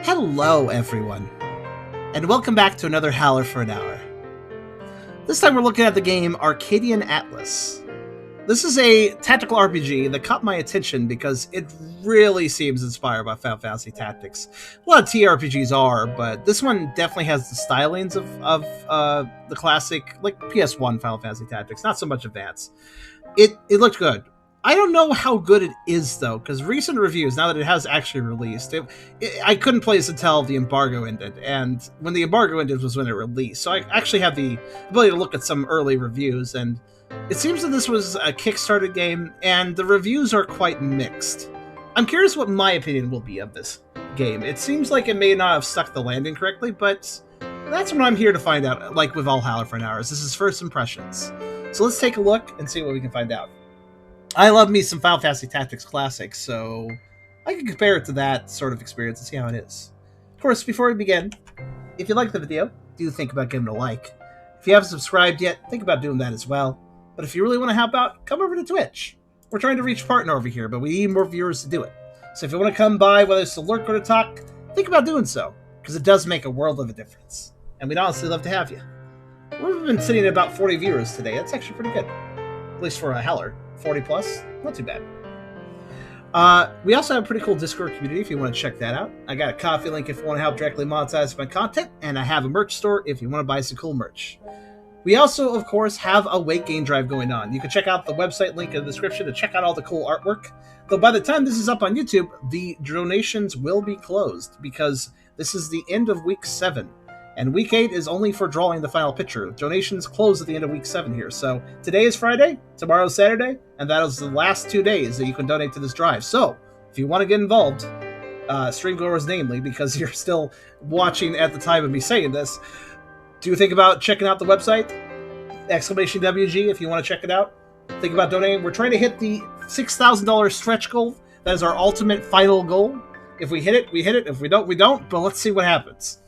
Hello, everyone, and welcome back to another Howler for an Hour. This time we're looking at the game Arcadian Atlas. This is a tactical RPG that caught my attention because it really seems inspired by Final Fantasy Tactics. A lot of TRPGs are, but this one definitely has the stylings of the classic, like PS1 Final Fantasy Tactics, not so much advanced. It looked good. I don't know how good it is, though, because recent reviews, now that it has actually released, I couldn't play this until the embargo ended, and when the embargo ended was when it released, so I actually have the ability to look at some early reviews, and it seems that this was a Kickstarter game, and the reviews are quite mixed. I'm curious what my opinion will be of this game. It seems like it may not have stuck the landing correctly, but that's what I'm here to find out, like with all Howler for an Hour. This is first impressions. So let's take a look and see what we can find out. I love me some Final Fantasy Tactics Classics, so I can compare it to that sort of experience and see how it is. Of course, before we begin, if you like the video, do think about giving it a like. If you haven't subscribed yet, think about doing that as well. But if you really want to help out, come over to Twitch. We're trying to reach partner over here, but we need more viewers to do it. So if you want to come by, whether it's to lurk or to talk, think about doing so, because it does make a world of a difference. And we'd honestly love to have you. We've been sitting at about 40 viewers today. That's actually pretty good. At least for a Howler. 40 plus, not too bad. We also have a pretty cool Discord community if you want to check that out. I got a coffee link if you want to help directly monetize my content, and I have a merch store if you want to buy some cool merch. We also, of course, have a weight gain drive going on. You can check out the website link in the description to check out all the cool artwork. Though by the time this is up on YouTube, the donations will be closed because this is the end of week 7. And week 8 is only for drawing the final picture. Donations close at the end of week 7 here. So today is Friday, tomorrow's Saturday, and that is the last 2 days that you can donate to this drive. So if you want to get involved, streamgoers namely, because you're still watching at the time of me saying this, do think about checking out the website, !WG, if you want to check it out. Think about donating. We're trying to hit the $6,000 stretch goal. That is our ultimate final goal. If we hit it, we hit it. If we don't, we don't. But let's see what happens.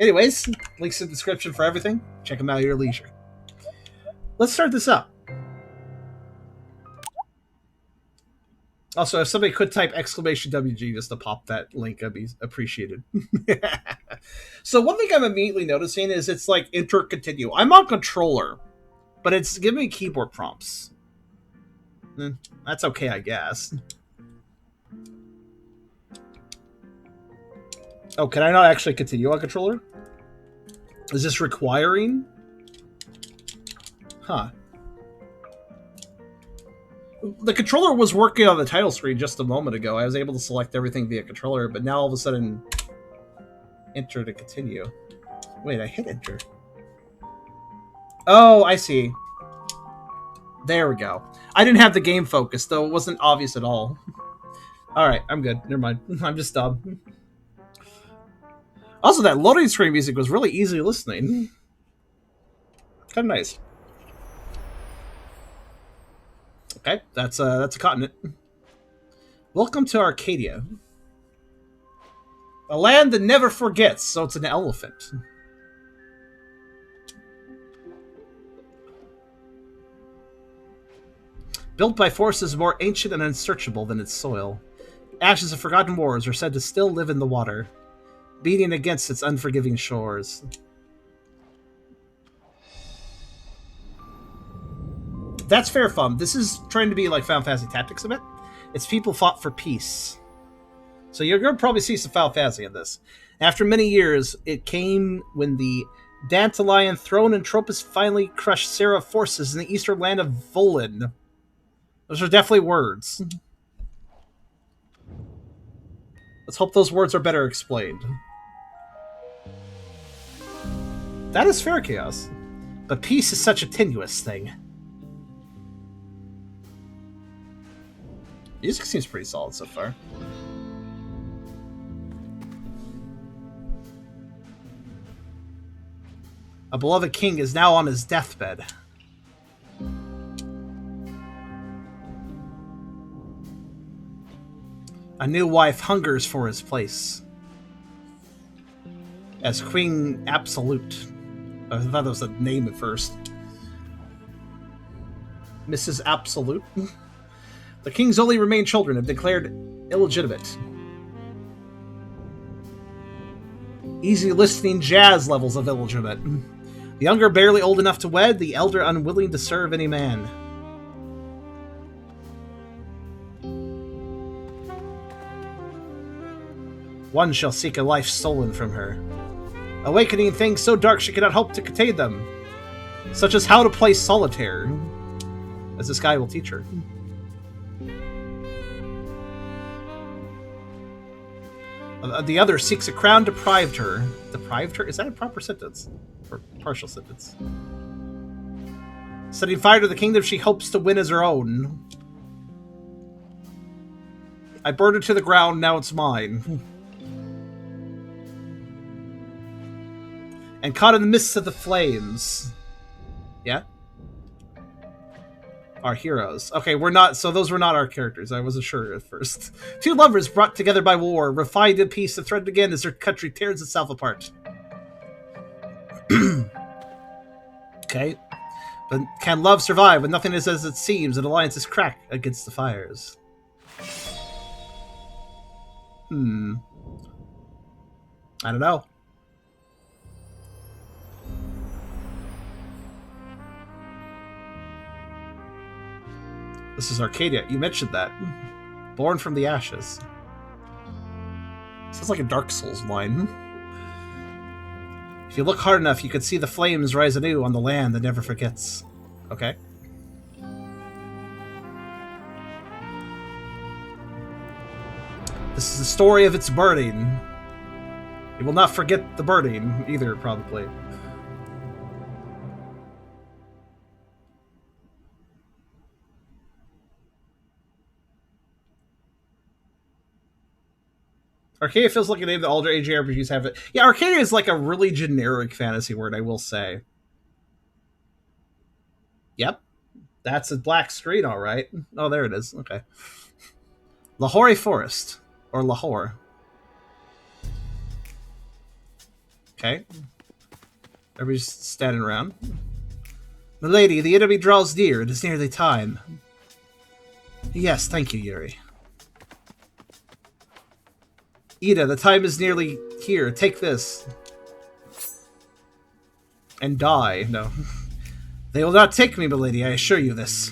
Anyways, links in the description for everything. Check them out at your leisure. Let's start this up. Also, if somebody could type !WG just to pop that link, I'd be appreciated. So one thing I'm immediately noticing is it's like enter continue. I'm on controller, but it's giving me keyboard prompts. That's okay, I guess. Oh, can I not actually continue on controller? Is this requiring? Huh. The controller was working on the title screen just a moment ago. I was able to select everything via controller, but now all of a sudden, enter to continue. Wait, I hit enter. Oh, I see. There we go. I didn't have the game focus, though it wasn't obvious at all. Alright, I'm good. Never mind. I'm just dumb. Also, that loading screen music was really easy listening. Kind of nice. Okay, that's a continent. Welcome to Arcadia. A land that never forgets, so it's an elephant. Built by forces more ancient and unsearchable than its soil, ashes of forgotten wars are said to still live in the water, beating against its unforgiving shores. That's fair fun. This is trying to be like Final Fantasy Tactics a bit. It's people fought for peace. So you're going to probably see some Final Fantasy in this. After many years, it came when the Dantalian throne and Tropus finally crushed Seraph forces in the eastern land of Volin. Those are definitely words. Let's hope those words are better explained. That is fair, Chaos. But peace is such a tenuous thing. Music seems pretty solid so far. A beloved king is now on his deathbed. A new wife hungers for his place. As Queen Absolute. I thought that was a name at first. Mrs. Absolute. The king's only remaining children have declared illegitimate. Easy listening jazz levels of illegitimate. The younger barely old enough to wed, the elder unwilling to serve any man. One shall seek a life stolen from her, awakening things so dark she cannot hope to contain them, such as how to play solitaire, as this guy will teach her. The other seeks a crown deprived her. Deprived her? Is that a proper sentence? Or partial sentence? Setting fire to the kingdom she hopes to win as her own. I burned it to the ground, now it's mine. And caught in the midst of the flames. Yeah? Our heroes. Okay, we're not... So those were not our characters. I wasn't sure at first. Two lovers brought together by war, refined in peace to thread again as their country tears itself apart. Okay. But can love survive when nothing is as it seems and alliances crack against the fires? I don't know. This is Arcadia. You mentioned that. Born from the ashes. Sounds like a Dark Souls line. If you look hard enough, you can see the flames rise anew on the land that never forgets. Okay. This is the story of its burning. You will not forget the burning either, probably. Arcadia feels like a name that older AJRPGs have. It. Yeah, Arcadia is like a really generic fantasy word, I will say. Yep. That's a black screen, all right. Oh, there it is. Okay. Lahore Forest. Or Lahore. Okay. Everybody's standing around. Milady, the enemy draws near. It is nearly time. Yes, thank you, Yuri. Ida, the time is nearly here. Take this. And die. No. They will not take me, milady, I assure you this.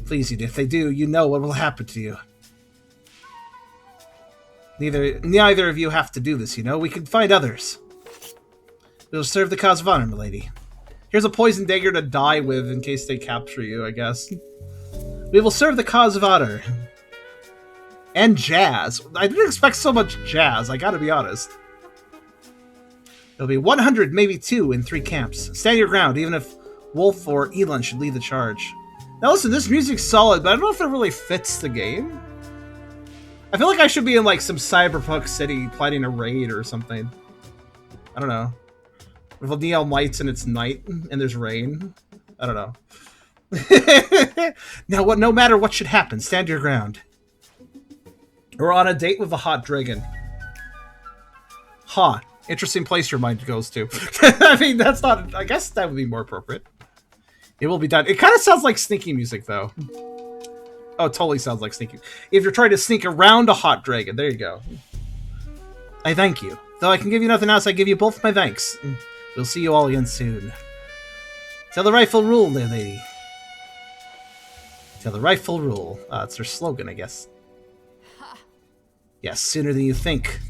Please, Ida, if they do, you know what will happen to you. Neither of you have to do this, you know. We can find others. We will serve the cause of honor, milady. Here's a poison dagger to die with in case they capture you, I guess. We will serve the cause of honor. And jazz. I didn't expect so much jazz, I gotta be honest. There'll be 100, maybe 2 in 3 camps. Stand your ground, even if Wolf or Elon should lead the charge. Now listen, this music's solid, but I don't know if it really fits the game. I feel like I should be in like some cyberpunk city planning a raid or something. I don't know. With the neon lights and it's night and there's rain. I don't know. Now, no matter what should happen, stand your ground. We're on a date with a hot dragon. Huh. Interesting place your mind goes to. I mean, that's not... I guess that would be more appropriate. It will be done. It kind of sounds like sneaky music, though. Oh, it totally sounds like sneaky. If you're trying to sneak around a hot dragon. There you go. I thank you. Though I can give you nothing else, I give you both my thanks. We'll see you all again soon. Till the rightful rule, there, lady. Till the rightful rule. It's their slogan, I guess. Yes, sooner than you think.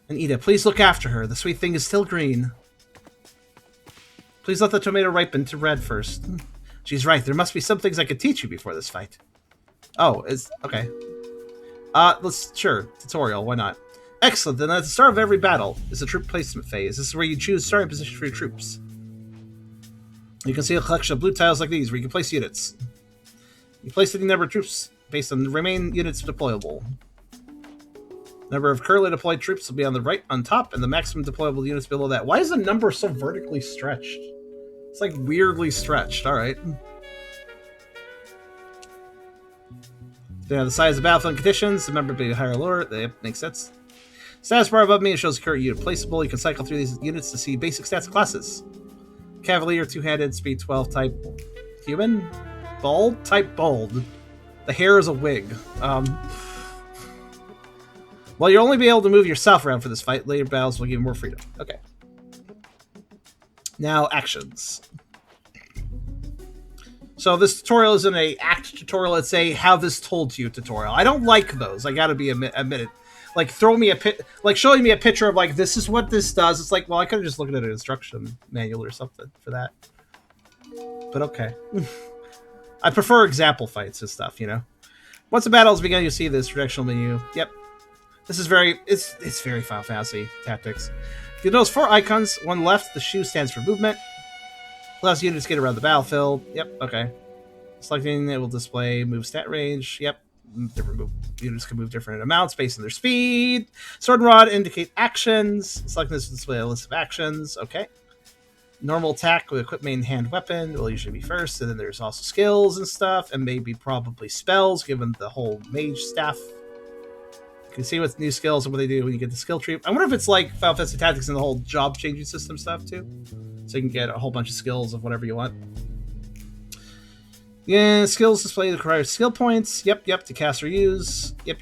And Ida, please look after her. The sweet thing is still green. Please let the tomato ripen to red first. She's right. There must be some things I could teach you before this fight. Oh, okay. Sure. Tutorial. Why not? Excellent. Then at the start of every battle is the troop placement phase. This is where you choose starting position for your troops. You can see a collection of blue tiles like these where you can place units. You place any number of troops based on the remaining units deployable. Number of currently deployed troops will be on the right on top, and the maximum deployable units below that. Why is the number so vertically stretched? It's like weirdly stretched. All right. The size of battlefield conditions. The number being higher or lower. That makes sense. Status bar above me, it shows the current unit placeable. You can cycle through these units to see basic stats classes. Cavalier, two-handed, speed 12, type human. Bald? Type bald. The hair is a wig. Well, you'll only be able to move yourself around for this fight. Later battles will give you more freedom. Okay. Now, actions. So this tutorial isn't a act tutorial, it's a have this told to you tutorial. I don't like those, I gotta be admitted. Like, showing me a picture of, like, this is what this does. It's like, well, I could've just looked at an instruction manual or something for that. But okay. I prefer example fights and stuff, you know? Once the battle is begun, you see this directional menu. Yep. This is it's very Final Fantasy Tactics. You'll notice 4 icons. One left, the shoe stands for movement. Allows units to get around the battlefield. Yep, okay. Selecting it will display move stat range. Yep. Different units can move different amounts based on their speed. Sword and rod indicate actions. Selecting this will display a list of actions. Okay. Normal attack with equip main hand weapon will usually be first, and then there's also skills and stuff, and maybe probably spells, given the whole mage staff. You can see what new skills and what they do when you get the skill tree. I wonder if it's like Final Fantasy Tactics and the whole job changing system stuff too, so you can get a whole bunch of skills of whatever you want. Yeah, skills display require skill points. Yep, to cast or use. Yep.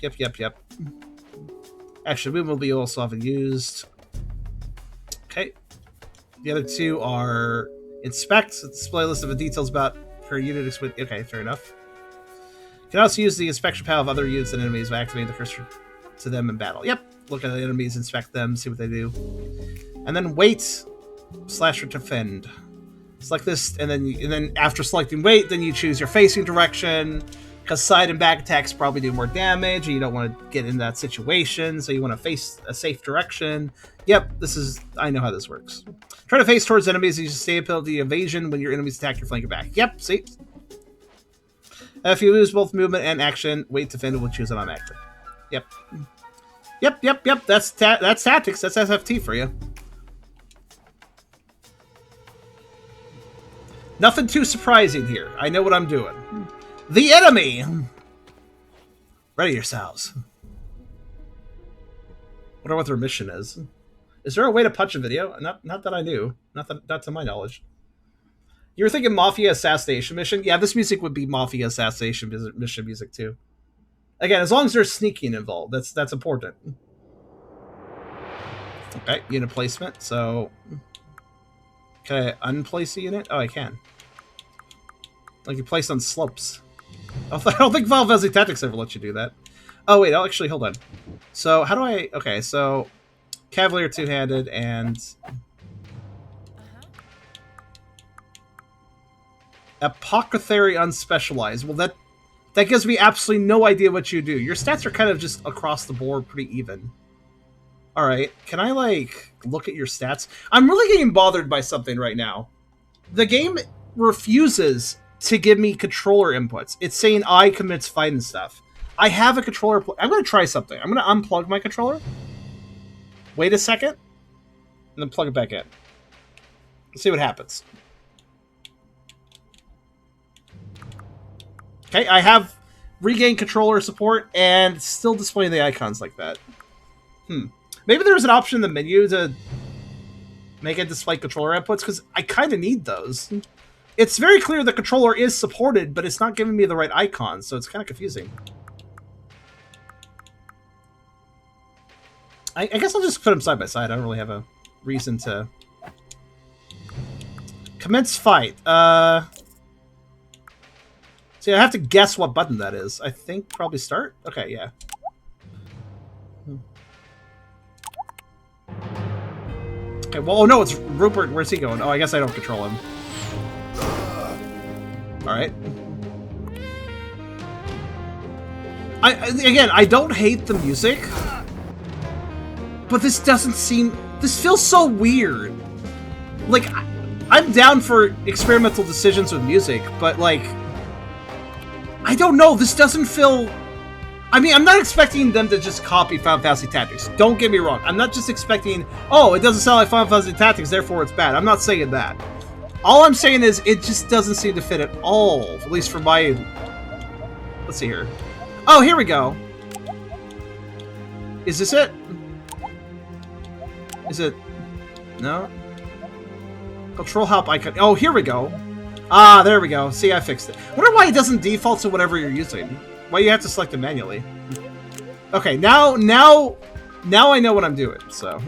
Action movement will be also often used. Okay. The other two are inspect, display a list of the details about per unit. Okay, fair enough. You can also use the inspection panel of other units and enemies by activating the cursor to them in battle. Yep, look at the enemies, inspect them, see what they do. And then wait / defend. Select this, and then after selecting wait, then you choose your facing direction, because side and back attacks probably do more damage, and you don't want to get in that situation, so you want to face a safe direction. Yep, I know how this works. Try to face towards enemies, and use stay ability evasion when your enemies attack your flank or back. Yep, see? If you lose both movement and action, wait, defend, we'll choose it automatically. Yep. That's tactics, that's FFT for you. Nothing too surprising here. I know what I'm doing. The enemy! Ready yourselves. Wonder what their mission is. Is there a way to punch a video? Not that I knew. Not to my knowledge. You were thinking Mafia Assassination Mission? Yeah, this music would be Mafia Assassination Mission music too. Again, as long as there's sneaking involved, that's important. Okay, unit placement. So, can I unplace a unit? Oh, I can. Like you place on slopes. I don't think Final Fantasy Tactics ever lets you do that. Oh wait, actually, hold on. So how do I? Okay, so Cavalier two-handed and Apothecary unspecialized. Well, that gives me absolutely no idea what you do. Your stats are kind of just across the board, pretty even. All right, can I like look at your stats? I'm really getting bothered by something right now. The game refuses to give me controller inputs. It's saying I commits fight and stuff. I have a controller. I'm going to try something. I'm going to unplug my controller. Wait a second. And then plug it back in. Let's see what happens. Okay, I have regained controller support and still displaying the icons like that. Maybe there's an option in the menu to make it display controller outputs, because I kind of need those. It's very clear the controller is supported, but it's not giving me the right icons, so it's kind of confusing. I guess I'll just put them side by side. I don't really have a reason to... Commence fight. See, I have to guess what button that is. I think probably start? Okay, yeah. Okay, well, oh no, it's Rupert. Where's he going? Oh, I guess I don't control him. Alright. Again, I don't hate the music, but this doesn't seem... This feels so weird. Like, I'm down for experimental decisions with music, but, like... I don't know, this doesn't feel... I mean, I'm not expecting them to just copy Final Fantasy Tactics. Don't get me wrong. I'm not just expecting, oh, it doesn't sound like Final Fantasy Tactics, therefore it's bad. I'm not saying that. All I'm saying is, it just doesn't seem to fit at all. At least for my... Let's see here. Oh, here we go. Is this it? Is it... No? Control help icon. Oh, here we go. Ah, there we go. See, I fixed it. I wonder why it doesn't default to whatever you're using. Why you have to select it manually. Okay, now I know what I'm doing, so...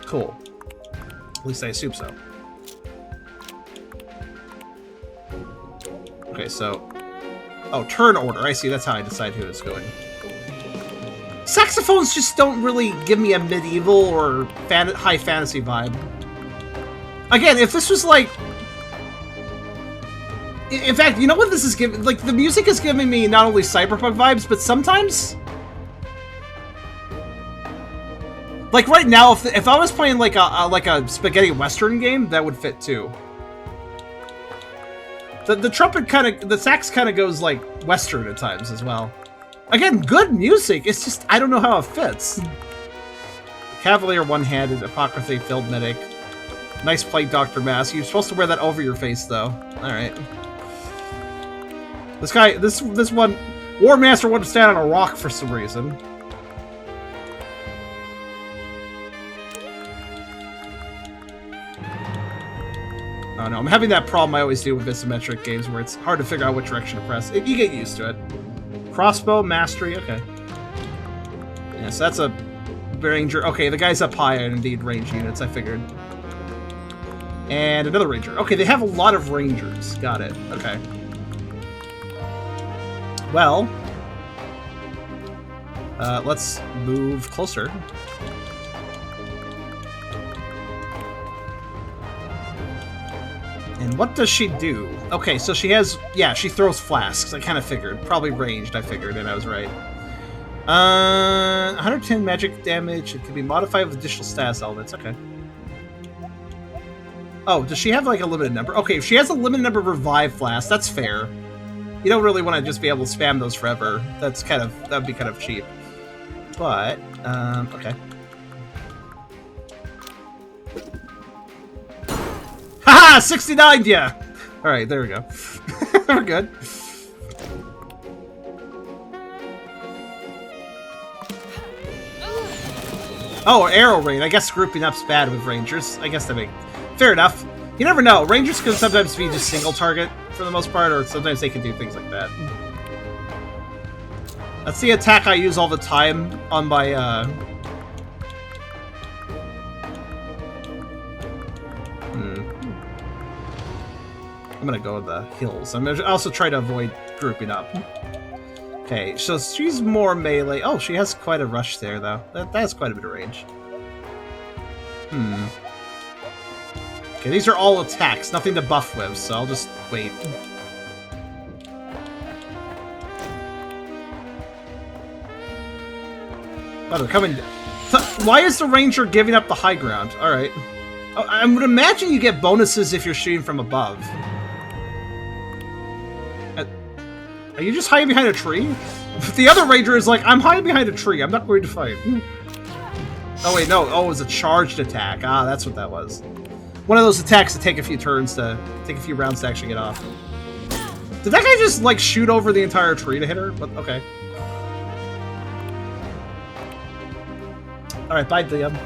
Cool. At least I assume so. Okay, so... Oh, turn order. I see, that's how I decide who is going. Saxophones just don't really give me a medieval or high fantasy vibe. Again, if this was like... In fact, you know what this is giving? Like, the music is giving me not only cyberpunk vibes, but sometimes... Like, right now, if I was playing like a spaghetti western game, that would fit too. The trumpet kind of... The sax kind of goes, like, western at times as well. Again, good music, it's just, I don't know how it fits. Cavalier one-handed, apocryphy-filled medic. Nice plate, Dr. Mask. You're supposed to wear that over your face, though. Alright. This guy, this one... War Master wanted to stand on a rock for some reason. Oh no, I'm having that problem I always do with isometric games where it's hard to figure out which direction to press. You get used to it. Crossbow, mastery, okay. Yeah, so that's a ranger. Okay, the guy's up high and indeed range units, I figured. And another ranger. Okay, they have a lot of rangers. Got it. Okay. Well, let's move closer. And what does she do? Okay, so she has... Yeah, she throws flasks. I kind of figured. Probably ranged, I figured, and I was right. 110 magic damage. It can be modified with additional status elements. Okay. Oh, does she have, like, a limited number? Okay, if she has a limited number of revive flasks, that's fair. You don't really want to just be able to spam those forever. That's kind of... That would be kind of cheap. But, okay. Haha! 69, yeah! Alright, there we go. We're good. Oh, arrow rain. I guess grouping up's bad with rangers. I guess that makes... Fair enough. You never know. Rangers can sometimes be just single target for the most part, or sometimes they can do things like that. That's the attack I use all the time on my, I'm gonna go with the hills. I'm gonna also try to avoid grouping up. Okay, so she's more melee. Oh, she has quite a rush there, though. That has quite a bit of range. Okay, these are all attacks, nothing to buff with, so I'll just wait. Oh, they're coming. Why is the ranger giving up the high ground? Alright. I would imagine you get bonuses if you're shooting from above. Are you just hiding behind a tree? The other ranger is like, I'm hiding behind a tree. I'm not going to fight. Oh, wait, no. Oh, it was a charged attack. Ah, that's what that was. One of those attacks that take a few turns to... Take a few rounds to actually get off. Did that guy just, like, shoot over the entire tree to hit her? But, okay. Alright, bye, Liam.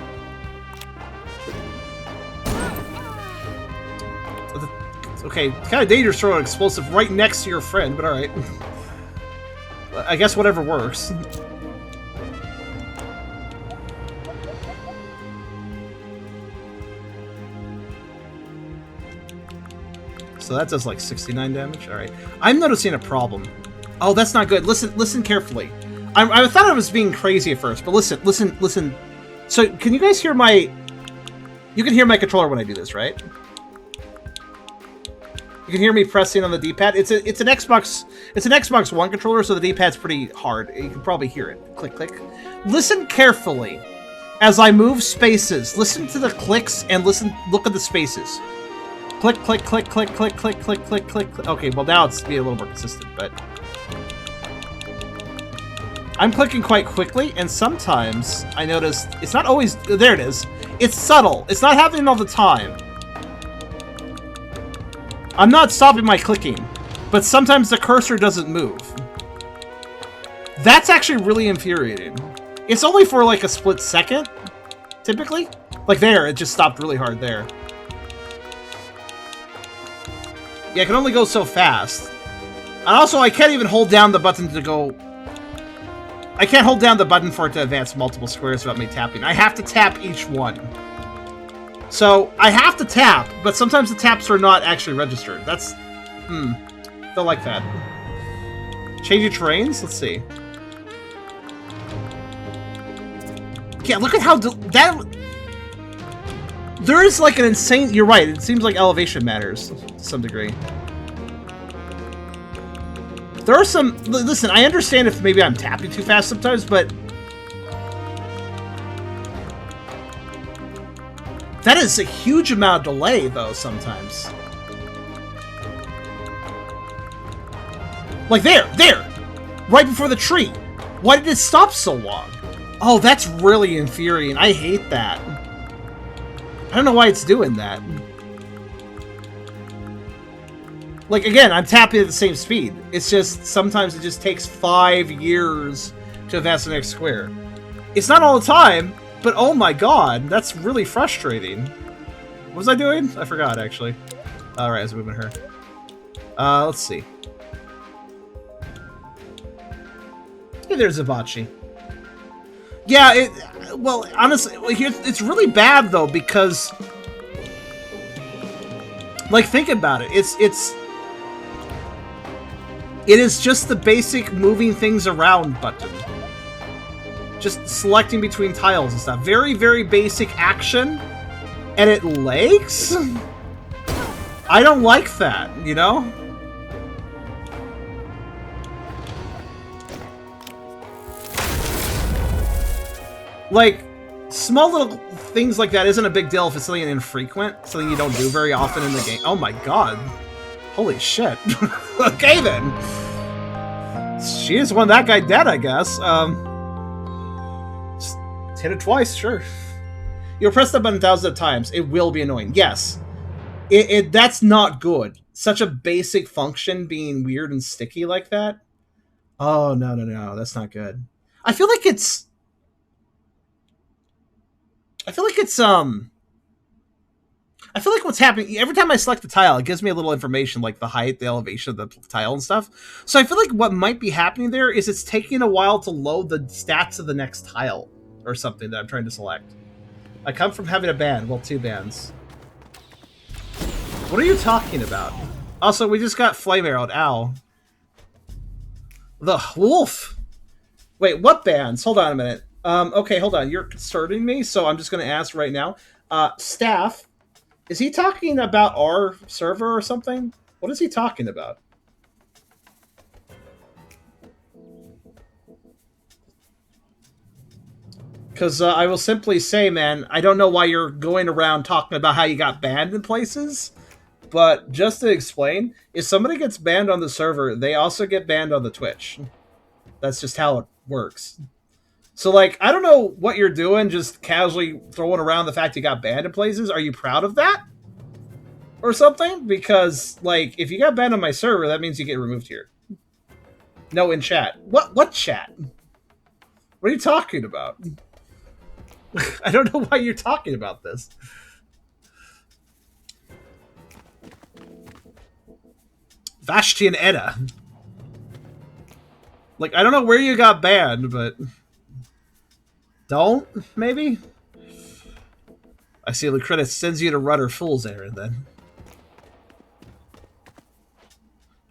Okay, kind of dangerous to throw an explosive right next to your friend, but alright. I guess whatever works. So that does like 69 damage? Alright. I'm noticing a problem. Oh, that's not good. Listen carefully. I thought I was being crazy at first, but listen. So, can you guys hear my... You can hear my controller when I do this, right? You can hear me pressing on the D-pad. It's an Xbox One controller, so the D-pad's pretty hard. You can probably hear it. Click, click. Listen carefully as I move spaces. Listen to the clicks and look at the spaces. Click, click, click, click, click, click, click, click, click. Okay, well now it's being a little more consistent, but I'm clicking quite quickly, and sometimes I notice it's not always... There it is. It's subtle. It's not happening all the time. I'm not stopping my clicking, but sometimes the cursor doesn't move. That's actually really infuriating. It's only for like a split second, typically. Like there, it just stopped really hard there. Yeah, it can only go so fast. And also, I can't even hold down the button to go... I can't hold down the button for it to advance multiple squares without me tapping. I have to tap each one. So, I have to tap, but sometimes the taps are not actually registered. That's... Don't like that. Changing terrains? Let's see. Yeah, look at how... that... There is like an insane... You're right, it seems like elevation matters to some degree. There are some... Listen, I understand if maybe I'm tapping too fast sometimes, but... That is a huge amount of delay, though, sometimes. Like there! Right before the tree! Why did it stop so long? Oh, that's really infuriating. I hate that. I don't know why it's doing that. Like, again, I'm tapping at the same speed. It's just, sometimes it just takes 5 years to advance the next square. It's not all the time, but oh my god, that's really frustrating. What was I doing? I forgot, actually. Alright, I was moving her. Let's see. Hey, there's Zabachi. Yeah, well, honestly, here it's really bad, though, because... Like, think about it. It is just the basic moving things around button. Just selecting between tiles and stuff. Very, very basic action. And it lags? I don't like that, you know? Like, small little things like that isn't a big deal if it's something infrequent. Something you don't do very often in the game. Oh my god. Holy shit. Okay then. She just won that guy dead, I guess. Just hit it twice, sure. You'll press the button thousands of times. It will be annoying. Yes. That's not good. Such a basic function being weird and sticky like that. Oh, no. That's not good. I feel like what's happening, every time I select the tile, it gives me a little information, like the height, the elevation of the tile and stuff. So I feel like what might be happening there is it's taking a while to load the stats of the next tile or something that I'm trying to select. I come from having a band. Well, 2 bands. What are you talking about? Also, we just got flame arrowed. Ow. The wolf. Wait, what bands? Hold on a minute. Okay, hold on. You're concerning me, so I'm just going to ask right now. Staff, is he talking about our server or something? What is he talking about? Because I will simply say, man, I don't know why you're going around talking about how you got banned in places, but just to explain, if somebody gets banned on the server, they also get banned on the Twitch. That's just how it works. So, like, I don't know what you're doing, just casually throwing around the fact you got banned in places. Are you proud of that? Or something? Because, like, if you got banned on my server, that means you get removed here. No, in chat. What chat? What are you talking about? I don't know why you're talking about this. Vashti and Edda. Like, I don't know where you got banned, but... Don't, maybe? I see Lucreta sends you to Rudder Fool's Errand, then.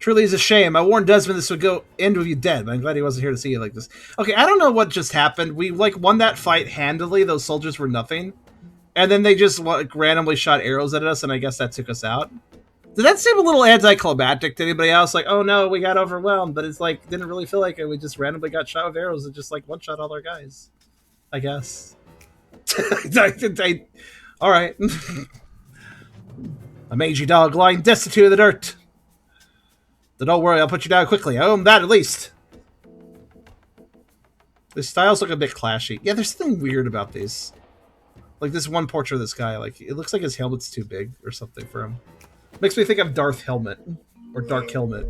Truly is a shame. I warned Desmond this would end with you dead, but I'm glad he wasn't here to see you like this. Okay, I don't know what just happened. We, like, won that fight handily. Those soldiers were nothing. And then they just, like, randomly shot arrows at us, and I guess that took us out. Did that seem a little anticlimactic to anybody else? Like, oh no, we got overwhelmed, but it's like, didn't really feel like it. We just randomly got shot with arrows and just, like, one-shot all our guys. I guess. Alright. A mangy dog lying destitute in the dirt. But don't worry, I'll put you down quickly. I own that at least. The styles look a bit clashy. Yeah, there's something weird about these. Like this one portrait of this guy, like it looks like his helmet's too big or something for him. Makes me think of Darth Helmet. Or Dark Helmet.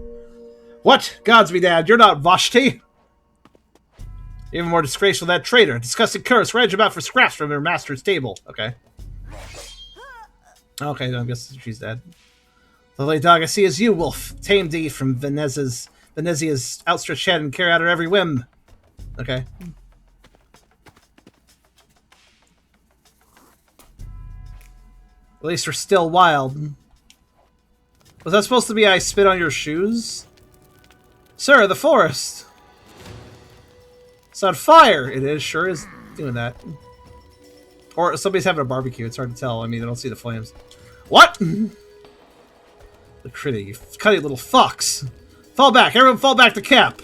What? Gods be damned, you're not Vashti! Even more disgraceful that traitor. Disgusting curse. Rage about for scraps from her master's table. Okay. Okay, I guess she's dead. The late dog I see is you, wolf. Tame thee from Venezia's outstretched hand and carry out her every whim. Okay. At least we're still wild. Was that supposed to be I spit on your shoes? Sir, the forest. It's on fire. It is, sure is doing that. Or somebody's having a barbecue. It's hard to tell. I mean, I don't see the flames. What? The critter, you cutty little fox. Fall back. Everyone fall back to camp.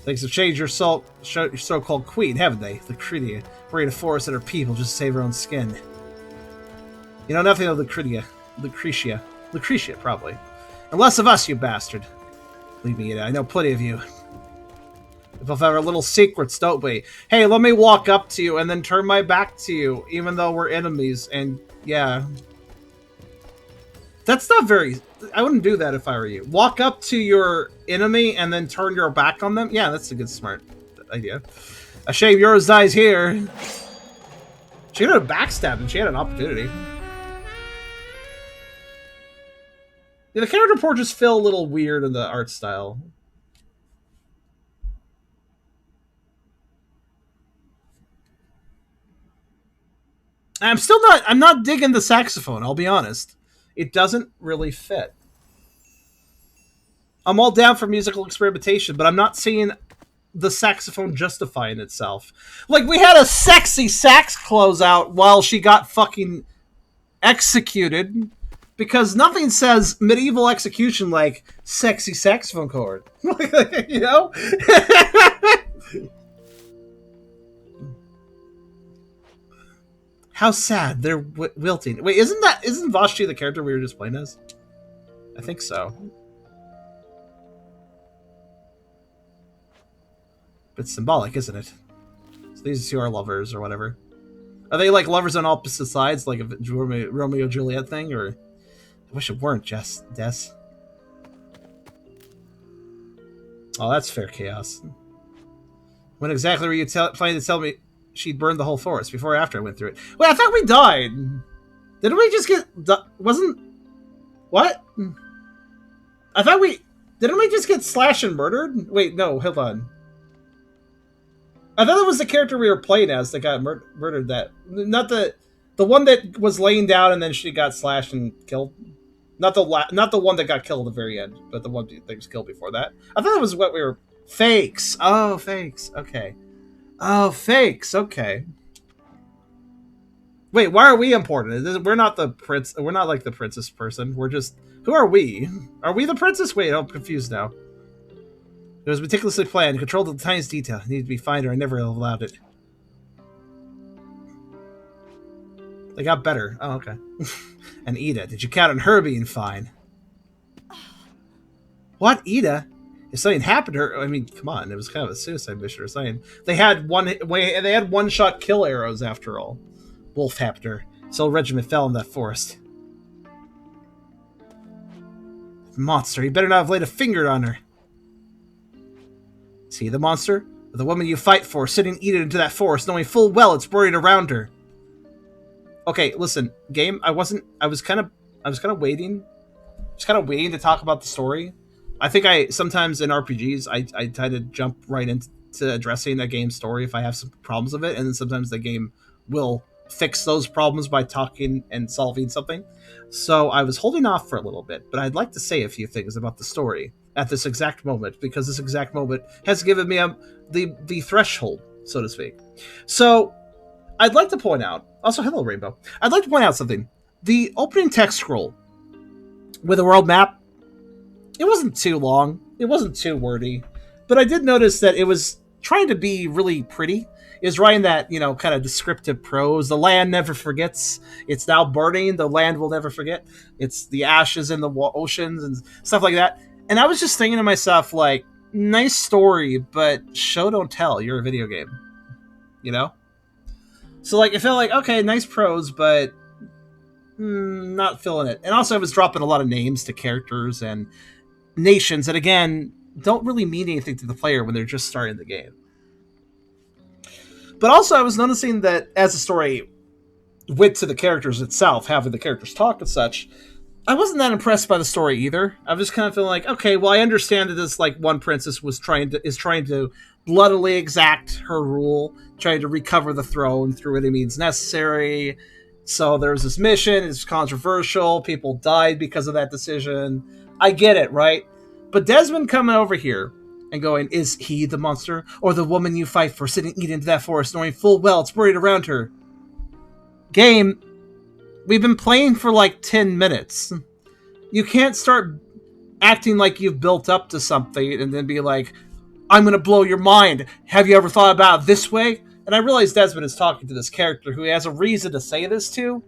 Things have changed your so-called queen, haven't they? The critter, bringing a forest and her people just to save her own skin. You know nothing of Lucretia, probably. And less of us, you bastard. Leave me in it. I know plenty of you. We both have our little secrets, don't we? Hey, let me walk up to you and then turn my back to you, even though we're enemies. And, yeah. That's not very... I wouldn't do that if I were you. Walk up to your enemy and then turn your back on them? Yeah, that's a good, smart idea. A shame yours dies here. She could have backstabbed and she had an opportunity. Yeah, the character portraits feel a little weird in the art style. I'm not digging the saxophone, I'll be honest. It doesn't really fit. I'm all down for musical experimentation, but I'm not seeing the saxophone justifying itself. Like, we had a sexy sax closeout while she got fucking executed, because nothing says medieval execution like sexy saxophone chord. You know? How sad. They're wilting. Wait, isn't Vashti the character we were just playing as? I think so. It's symbolic, isn't it? So these two are lovers or whatever. Are they like lovers on opposite sides, like a Romeo Juliet thing, or? I wish it weren't, Des. Oh, that's fair chaos. When exactly were you planning to tell me she'd burned the whole forest? Before or after I went through it? Wait, I thought we died. Didn't we just get... Wasn't... What? I thought we... Didn't we just get slashed and murdered? Wait, no, hold on. I thought it was the character we were playing as that got murdered. That... Not the one that was laying down and then she got slashed and killed. Not the one that got killed at the very end, but the one that was killed before that. I thought that was what we were... Fakes. Oh, fakes. Okay. Oh, fakes. Okay. Wait, why are we important? We're not the prince. We're not like the princess person. We're just... Who are we? Are we the princess? Wait, I'm confused now. It was meticulously planned, controlled to the tiniest detail. It needed to be fine or I never allowed it. They got better. Oh, okay. And Ida. Did you count on her being fine? What? Ida? If something happened to her, I mean, come on, it was kind of a suicide mission or something. They had one-shot kill arrows after all. Wolf happened to her. His whole regiment fell in that forest. Monster, he better not have laid a finger on her. See the monster? Or the woman you fight for, sitting Ida into that forest, knowing full well it's buried around her. Okay, listen, game, I was kind of waiting. Just kind of waiting to talk about the story. I think sometimes in RPGs, I try to jump right into addressing a game's story if I have some problems with it, and then sometimes the game will fix those problems by talking and solving something. So I was holding off for a little bit, but I'd like to say a few things about the story at this exact moment, because this exact moment has given me the threshold, so to speak. So I'd like to point out, also hello Rainbow, I'd like to point out something. The opening text scroll with a world map, it wasn't too long, it wasn't too wordy, but I did notice that it was trying to be really pretty. It was writing that, you know, kind of descriptive prose. The land never forgets. It's now burning. The land will never forget. It's the ashes in the oceans and stuff like that. And I was just thinking to myself, like, nice story, but show don't tell. You're a video game, you know? So, like, it felt like, okay, nice prose, but not feeling it. And also I was dropping a lot of names to characters and nations that, again, don't really mean anything to the player when they're just starting the game. But also I was noticing that as the story went to the characters itself, having the characters talk and such, I wasn't that impressed by the story either. I was just kind of feeling like, okay, well, I understand that this like one princess is trying to bloodily exact her rule, trying to recover the throne through any means necessary. So there was this mission. It's controversial. People died because of that decision. I get it, right? But Desmond coming over here and going, is he the monster or the woman you fight for, sitting eating into that forest, knowing full well it's buried around her? Game, we've been playing for like 10 minutes. You can't start acting like you've built up to something and then be like, I'm going to blow your mind. Have you ever thought about it this way? And I realize Desmond is talking to this character who has a reason to say this to,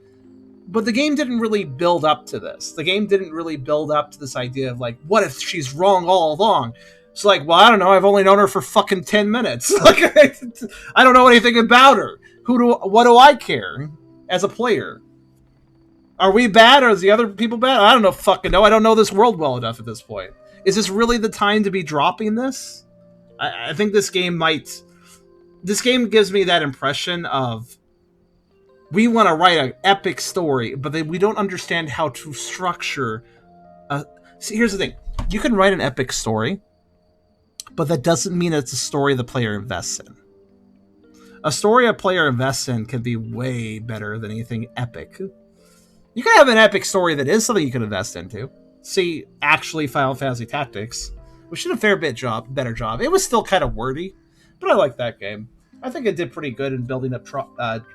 but the game didn't really build up to this. The game didn't really build up to this idea of like, what if she's wrong all along? It's like, well, I don't know. I've only known her for fucking 10 minutes. Like, I don't know anything about her. What do I care as a player? Are we bad or is the other people bad? I don't know fucking know. I don't know this world well enough at this point. Is this really the time to be dropping this? I think this game might... This game gives me that impression of we want to write an epic story, but then we don't understand how to structure... See, here's the thing. You can write an epic story, but that doesn't mean it's a story the player invests in. A story a player invests in can be way better than anything epic. You can have an epic story that is something you can invest into. See, actually, Final Fantasy Tactics, which did a fair bit better job. It was still kind of wordy, but I like that game. I think it did pretty good in building up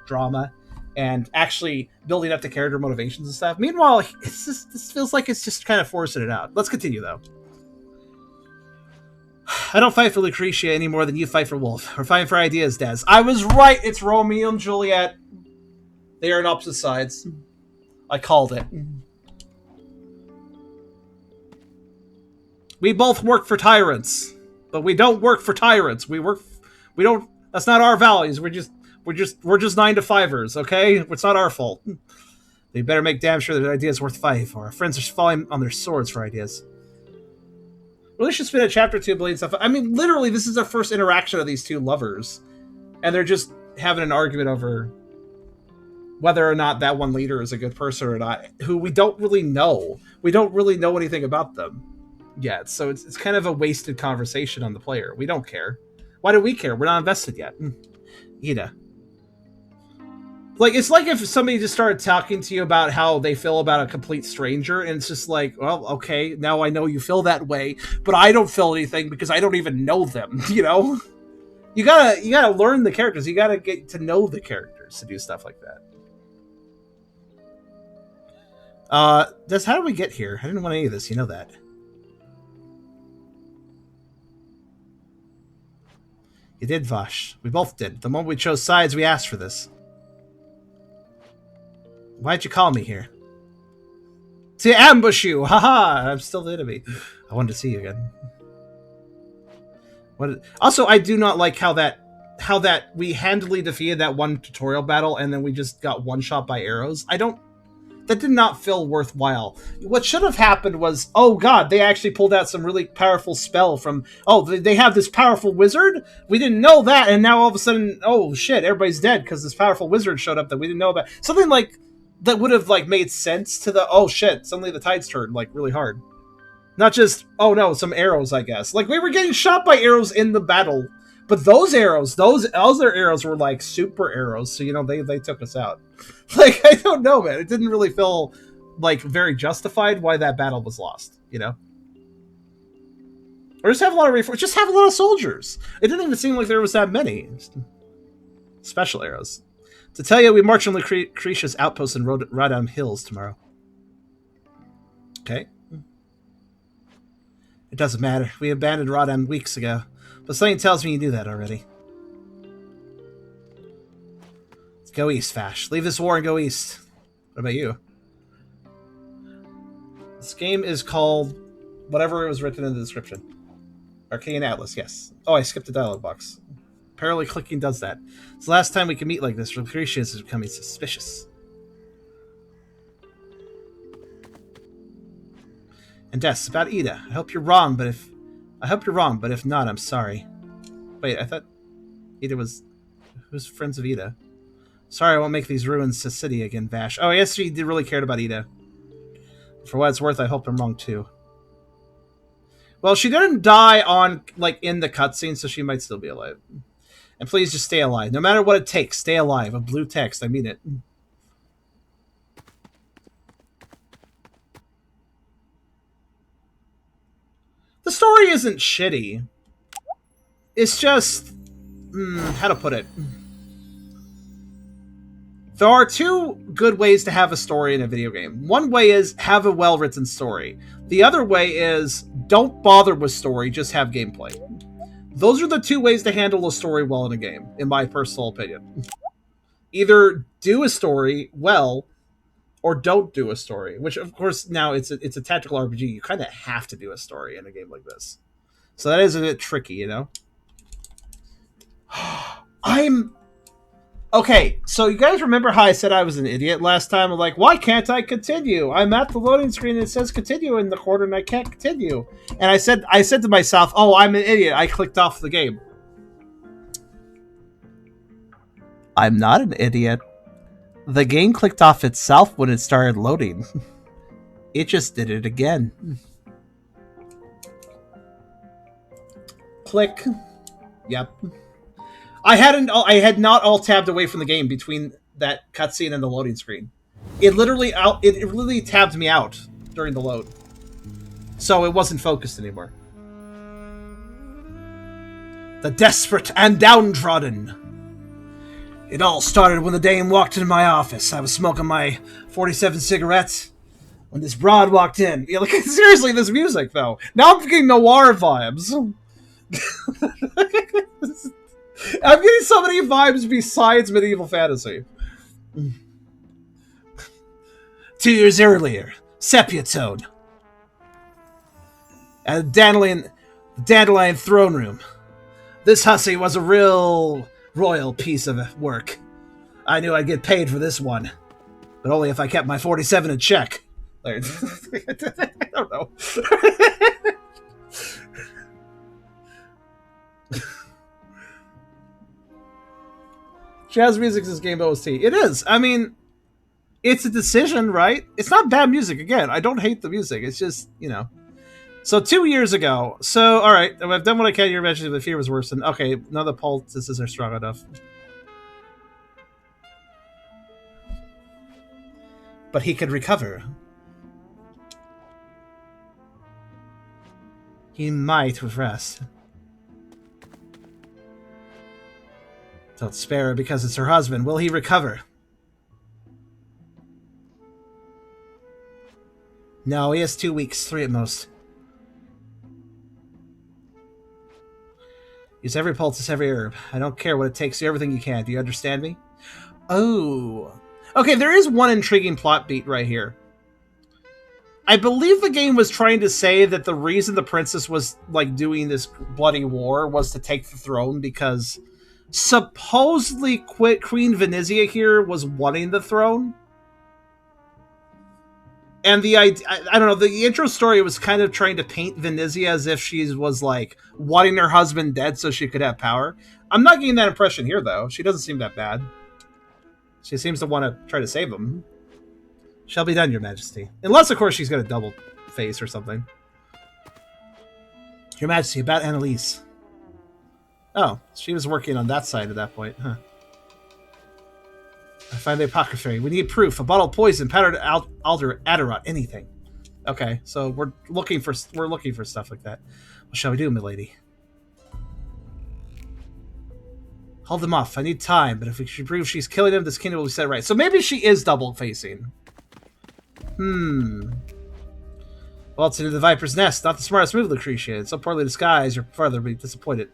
drama and actually building up the character motivations and stuff. Meanwhile, this feels like it's just kind of forcing it out. Let's continue, though. I don't fight for Lucretia any more than you fight for Wolf. We're fighting for ideas, Des. I was right. It's Romeo and Juliet. They are on opposite sides. I called it. We both work for tyrants, but we don't work for tyrants. We don't. That's not our values. We're just 9-to-5ers. Okay, it's not our fault. They better make damn sure their ideas worth fighting for. Our friends are falling on their swords for ideas. Really should spend a chapter 2 building stuff. I mean, literally, this is their first interaction of these two lovers, and they're just having an argument over whether or not that one leader is a good person or not, who we don't really know. We don't really know anything about them yet, so it's kind of a wasted conversation on the player. We don't care. Why do we care? We're not invested yet. Ida. Like, it's like if somebody just started talking to you about how they feel about a complete stranger, and it's just like, well, okay, now I know you feel that way, but I don't feel anything because I don't even know them, you know? You gotta learn the characters. You gotta get to know the characters to do stuff like that. How did we get here? I didn't want any of this, you know that. You did, Vash. We both did. The moment we chose sides, we asked for this. Why'd you call me here? To ambush you! Haha! I'm still the enemy. I wanted to see you again. Also, I do not like how that we handily defeated that one tutorial battle and then we just got one shot by arrows. That did not feel worthwhile. What should have happened was, oh god, they actually pulled out some really powerful spell from, oh, they have this powerful wizard? We didn't know that, and now all of a sudden, oh shit, everybody's dead because this powerful wizard showed up that we didn't know about. Something like, that would have like made sense to the, oh shit, suddenly the tides turned like really hard. Not just, oh no, some arrows, I guess. Like, we were getting shot by arrows in the battle, but those arrows, those other arrows were like super arrows, so, you know, they took us out. Like, I don't know, man. It didn't really feel like very justified why that battle was lost, you know? Or just have a lot of just have a lot of soldiers. It didn't even seem like there was that many. Special arrows. To tell you, we march on Lucretia's outpost in Rodham Hills tomorrow. Okay. It doesn't matter. We abandoned Rodham weeks ago. But something tells me you knew that already. Let's go east, Fash. Leave this war and go east. What about you? This game is called whatever it was written in the description. Arcadian Atlas, yes. Oh, I skipped the dialogue box. Apparently clicking does that. It's the last time we can meet like this. Lucretia is becoming suspicious. And Des, about Ida. I hope you're wrong, but if not, I'm sorry. Wait, I thought Ida was... Who's friends of Ida? Sorry, I won't make these ruins a city again, Vash. Oh, I guess she really cared about Ida. For what it's worth, I hope I'm wrong too. Well, she didn't die on like in the cutscene, so she might still be alive. And please just stay alive. No matter what it takes, stay alive. A blue text, I mean it. The story isn't shitty. It's just... how to put it? There are two good ways to have a story in a video game. One way is have a well-written story. The other way is don't bother with story, just have gameplay. Those are the two ways to handle a story well in a game, in my personal opinion. Either do a story well, or don't do a story. Which, of course, now it's a tactical RPG. You kind of have to do a story in a game like this. So that is a bit tricky, you know? Okay, so you guys remember how I said I was an idiot last time? I'm like, why can't I continue? I'm at the loading screen and it says continue in the corner and I can't continue. And I said to myself, oh, I'm an idiot. I clicked off the game. I'm not an idiot. The game clicked off itself when it started loading. It just did it again. Click. Yep. I had not all tabbed away from the game between that cutscene and the loading screen. It literally tabbed me out during the load. So it wasn't focused anymore. The desperate and downtrodden. It all started when the dame walked into my office. I was smoking my 47 cigarettes when this broad walked in. Yeah, like, seriously, this music, though. Now I'm getting noir vibes. I'm getting so many vibes besides medieval fantasy. 2 years earlier, sepia tone. At the dandelion throne room. This hussy was a real royal piece of work. I knew I'd get paid for this one. But only if I kept my 47 in check. I don't know. Jazz music's this game OST. It is. I mean, it's a decision, right? It's not bad music. Again, I don't hate the music. It's just, you know. So 2 years ago. So, all right. I've done what I can. You're mentioning the fear was worse than... Okay, none of the poultices are strong enough. But he could recover. He might with rest. Don't spare her because it's her husband. Will he recover? No, he has 2 weeks, 3 at most. Use every poultice, every herb. I don't care what it takes. Do everything you can. Do you understand me? Oh. Okay, there is one intriguing plot beat right here. I believe the game was trying to say that the reason the princess was, like, doing this bloody war was to take the throne because supposedly Queen Venezia here was wanting the throne. And the idea, I don't know, the intro story was kind of trying to paint Venezia as if she was, like, wanting her husband dead so she could have power. I'm not getting that impression here, though. She doesn't seem that bad. She seems to want to try to save him. Shall be done, Your Majesty. Unless, of course, she's got a double face or something. Your Majesty, about Annalise. Oh, she was working on that side at that point, huh? I find the apothecary. We need proof. A bottle of poison, powdered alder, Adderot, anything. Okay, so we're looking for stuff like that. What shall we do, milady? Hold them off. I need time, but if we should prove she's killing him, this kingdom will be set right. So maybe she is double-facing. Well, it's into the Viper's Nest. Not the smartest move, Lucretia. It's so poorly disguised, you're further be disappointed.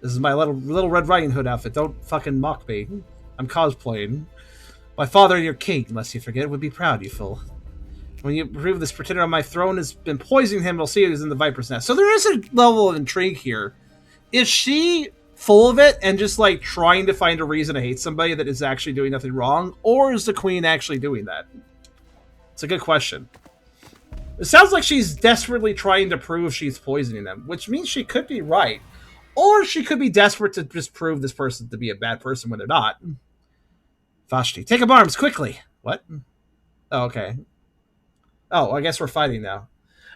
This is my little Red Riding Hood outfit. Don't fucking mock me. I'm cosplaying. My father, your king, lest you forget, would be proud, you fool. When you prove this pretender on my throne has been poisoning him, we'll see who's in the Viper's Nest. So there is a level of intrigue here. Is she full of it and just, like, trying to find a reason to hate somebody that is actually doing nothing wrong? Or is the queen actually doing that? It's a good question. It sounds like she's desperately trying to prove she's poisoning them, which means she could be right. Or she could be desperate to just prove this person to be a bad person when they're not. Vashti, take up arms, quickly! What? Oh, okay. Oh, I guess we're fighting now.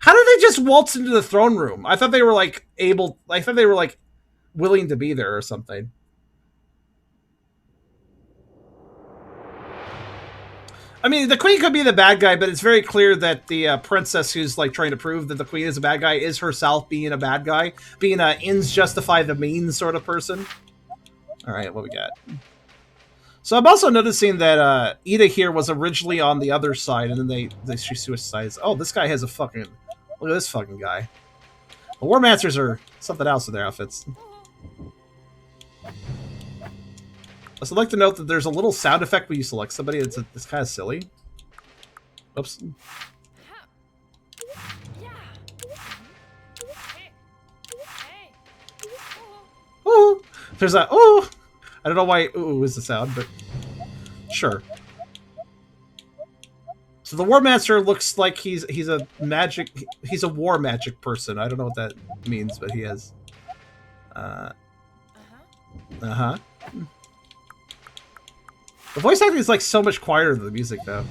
How did they just waltz into the throne room? I thought they were like able. I thought they were like willing to be there or something. I mean, the queen could be the bad guy, but it's very clear that the princess who's like trying to prove that the queen is a bad guy is herself being a bad guy, being a ends justify the means sort of person. All right, what we got? So I'm also noticing that Ida here was originally on the other side, and then she switched sides. Oh, this guy has a fucking... Look at this fucking guy. The War Masters are something else in their outfits. So I'd like to note that there's a little sound effect when you select somebody. It's kind of silly. Oops. Ooh! There's that... Ooh! I don't know why ooh is the sound, but sure. So the War Master looks like he's a war magic person. I don't know what that means, but he is. Uh-huh. The voice acting is like so much quieter than the music, though.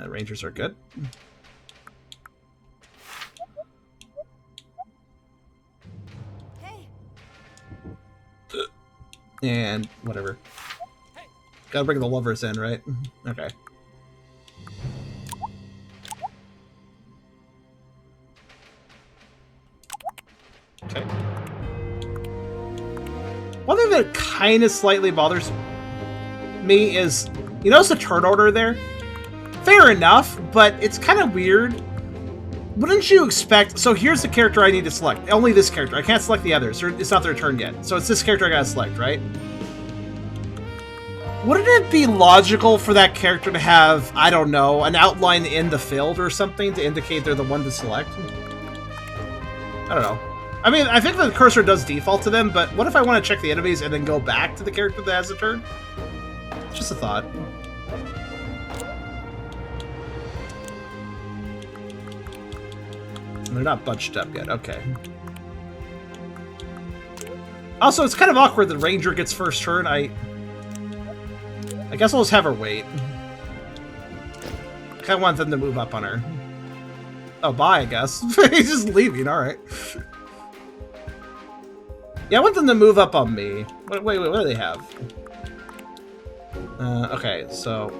Rangers are good. And whatever. Gotta bring the lovers in, right? Okay. Okay. One thing that kind of slightly bothers me is, you notice the turn order there? Fair enough, but it's kind of weird. Wouldn't you expect... So here's the character I need to select. Only this character. I can't select the others. It's not their turn yet. So it's this character I gotta select, right? Wouldn't it be logical for that character to have, I don't know, an outline in the field or something to indicate they're the one to select? I don't know. I mean, I think the cursor does default to them, but what if I want to check the enemies and then go back to the character that has the turn? It's just a thought. They're not bunched up yet. Okay. Also, it's kind of awkward that Ranger gets first turn. I guess I'll just have her wait. I kind of want them to move up on her. Oh, bye, I guess. He's just leaving. All right. Yeah, I want them to move up on me. Wait, what do they have? Okay, so...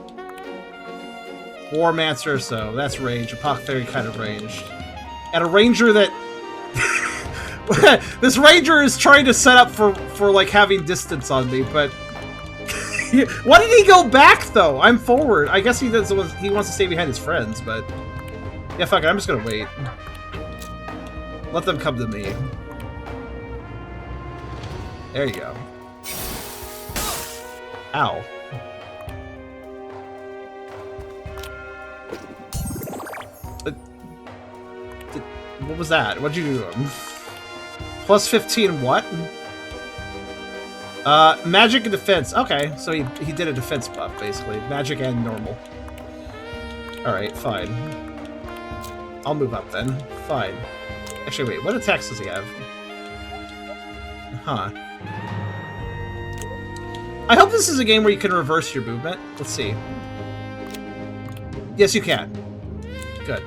War Master, so that's range. Apothecary kind of ranged. And a ranger that... This ranger is trying to set up for like having distance on me, but why did he go back though? I'm forward. I guess he doesn't. He wants to stay behind his friends, but yeah, fuck it. I'm just gonna wait. Let them come to me. There you go. Ow. What was that? What'd you do to him? Plus 15 what? Magic and defense. Okay, so he did a defense buff, basically. Magic and normal. Alright, fine. I'll move up then. Fine. Actually, wait, what attacks does he have? Huh. I hope this is a game where you can reverse your movement. Let's see. Yes, you can. Good.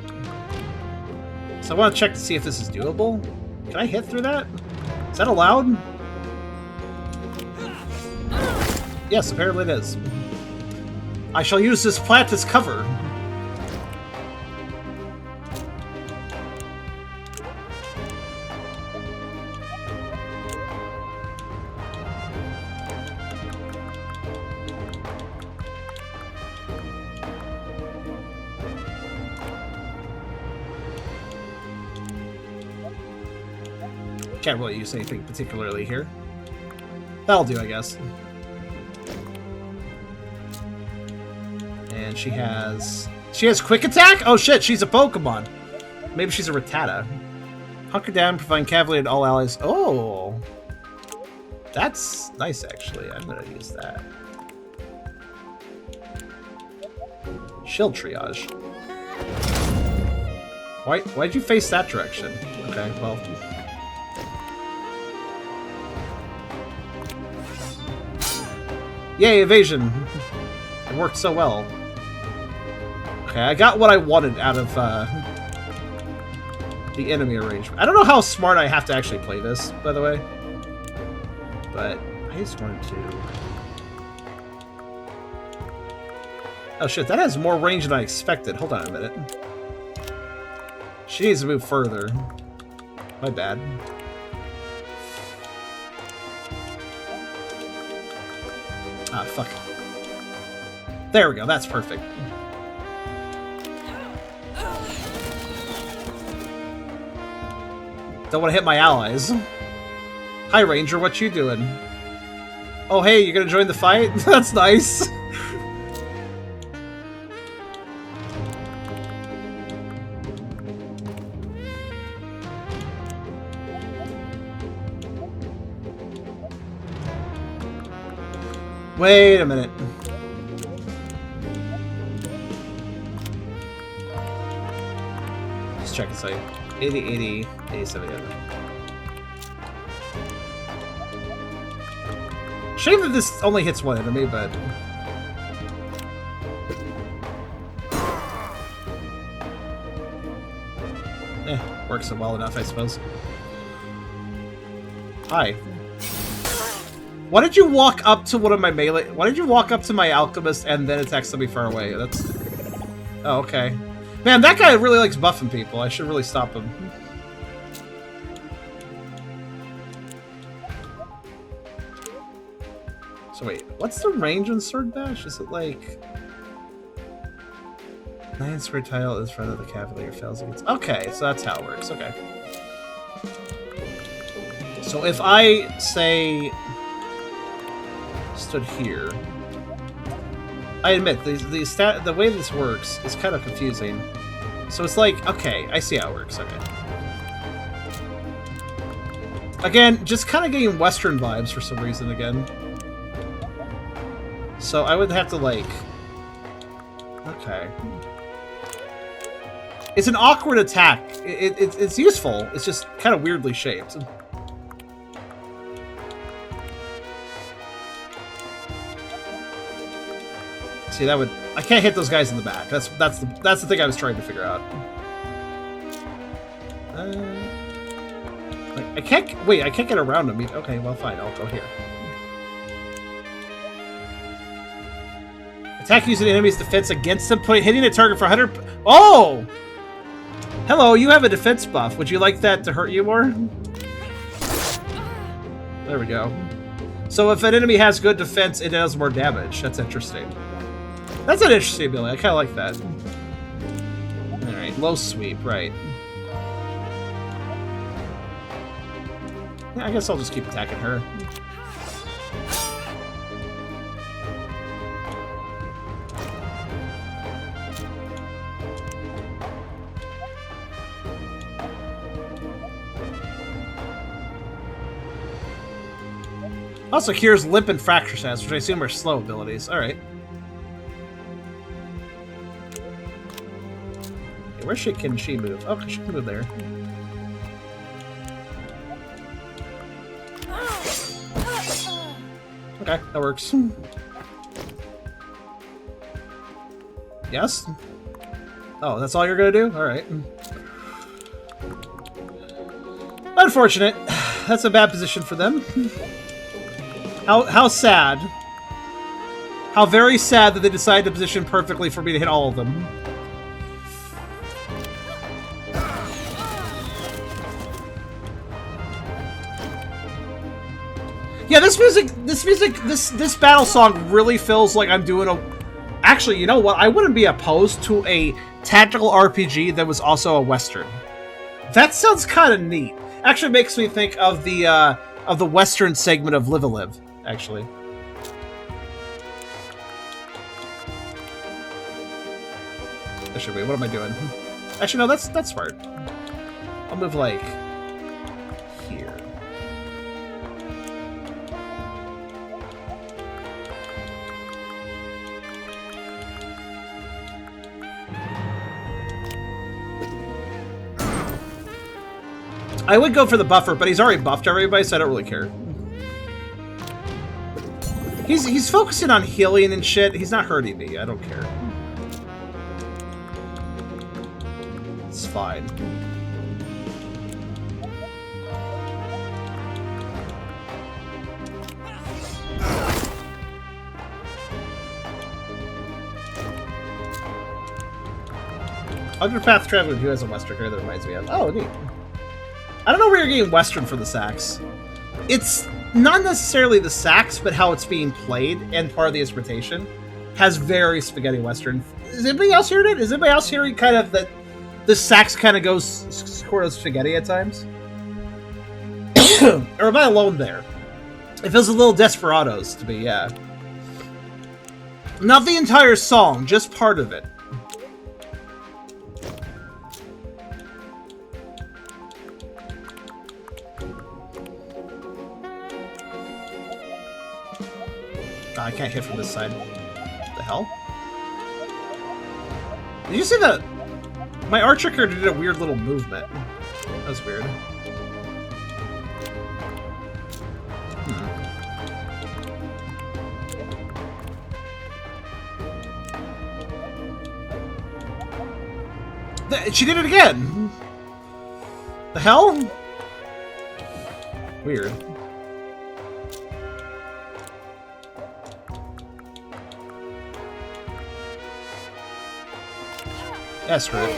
So I want to check to see if this is doable. Can I hit through that? Is that allowed? Yes, apparently it is. I shall use this plant as cover. Can't really use anything particularly here. That'll do, I guess. And she has quick attack? Oh shit, she's a Pokemon. Maybe she's a Rattata. Hunker down, providing cavalry to all allies. Oh! That's nice, actually. I'm gonna use that. Shield triage. Why'd you face that direction? Okay, well... Yay, evasion! It worked so well. Okay, I got what I wanted out of the enemy arrangement. I don't know how smart I have to actually play this, by the way. But I just wanted to... Oh shit, that has more range than I expected. Hold on a minute. She needs to move further. My bad. Ah, fuck. There we go, that's perfect. Don't want to hit my allies. Hi, Ranger, what you doing? Oh, hey, you gonna join the fight? That's nice. Wait a minute. Just check and say 80, 80, 87, 87. Shame that this only hits one enemy, but... works well enough, I suppose. Hi. Why did you walk up to one of my melee... Why did you walk up to my alchemist and then attack somebody far away? That's... Oh, okay. Man, that guy really likes buffing people. I should really stop him. So wait, what's the range on Sword Bash? Is it like... 9 square tile is front of the Cavalier fails against... Okay, so that's how it works. Okay. So if I, say... stood here... I admit, the way this works is kind of confusing. So it's like, okay, I see how it works, okay. Again, just kind of getting Western vibes for some reason again. So I would have to, like... Okay. It's an awkward attack. It's useful. It's just kind of weirdly shaped. See, that would... I can't hit those guys in the back. That's the thing I was trying to figure out. I can't... Wait, I can't get around them. Okay, well, fine. I'll go here. Attack using the enemy's defense against them, hitting a target for 100... Oh! Hello, you have a defense buff. Would you like that to hurt you more? There we go. So if an enemy has good defense, it does more damage. That's interesting. That's an interesting ability. I kind of like that. Alright, low sweep, right. Yeah, I guess I'll just keep attacking her. Also cures limp and fracture stats, which I assume are slow abilities. Alright. Where can she move? Oh, she can move there. Okay, that works. Yes? Oh, that's all you're gonna do? Alright. Unfortunate. That's a bad position for them. How sad. How very sad that they decided to position perfectly for me to hit all of them. Yeah, this battle song really feels like I'm doing a... Actually, you know what? I wouldn't be opposed to a tactical RPG that was also a Western. That sounds kind of neat. Actually makes me think of the Western segment of Live a Live, actually. Actually, wait, what am I doing? Actually, no, that's smart. I'll move, like, here. I would go for the buffer, but he's already buffed everybody, so I don't really care. He's focusing on healing and shit. He's not hurting me. I don't care. is fine. Underpath Traveler who has a Western card that reminds me of. Oh, neat. I don't know where you're getting Western for the sax. It's not necessarily the sax, but how it's being played and part of the instrumentation has very spaghetti Western. Is anybody else hearing it? Is anybody else hearing kind of that the sax kind of goes sort of spaghetti at times? Or am I alone there? It feels a little Desperados to me, yeah. Not the entire song, just part of it. I can't hit from this side. What the hell? Did you see that? My archer character did a weird little movement. That was weird. She did it again! The hell? Weird. Yeah, screw it.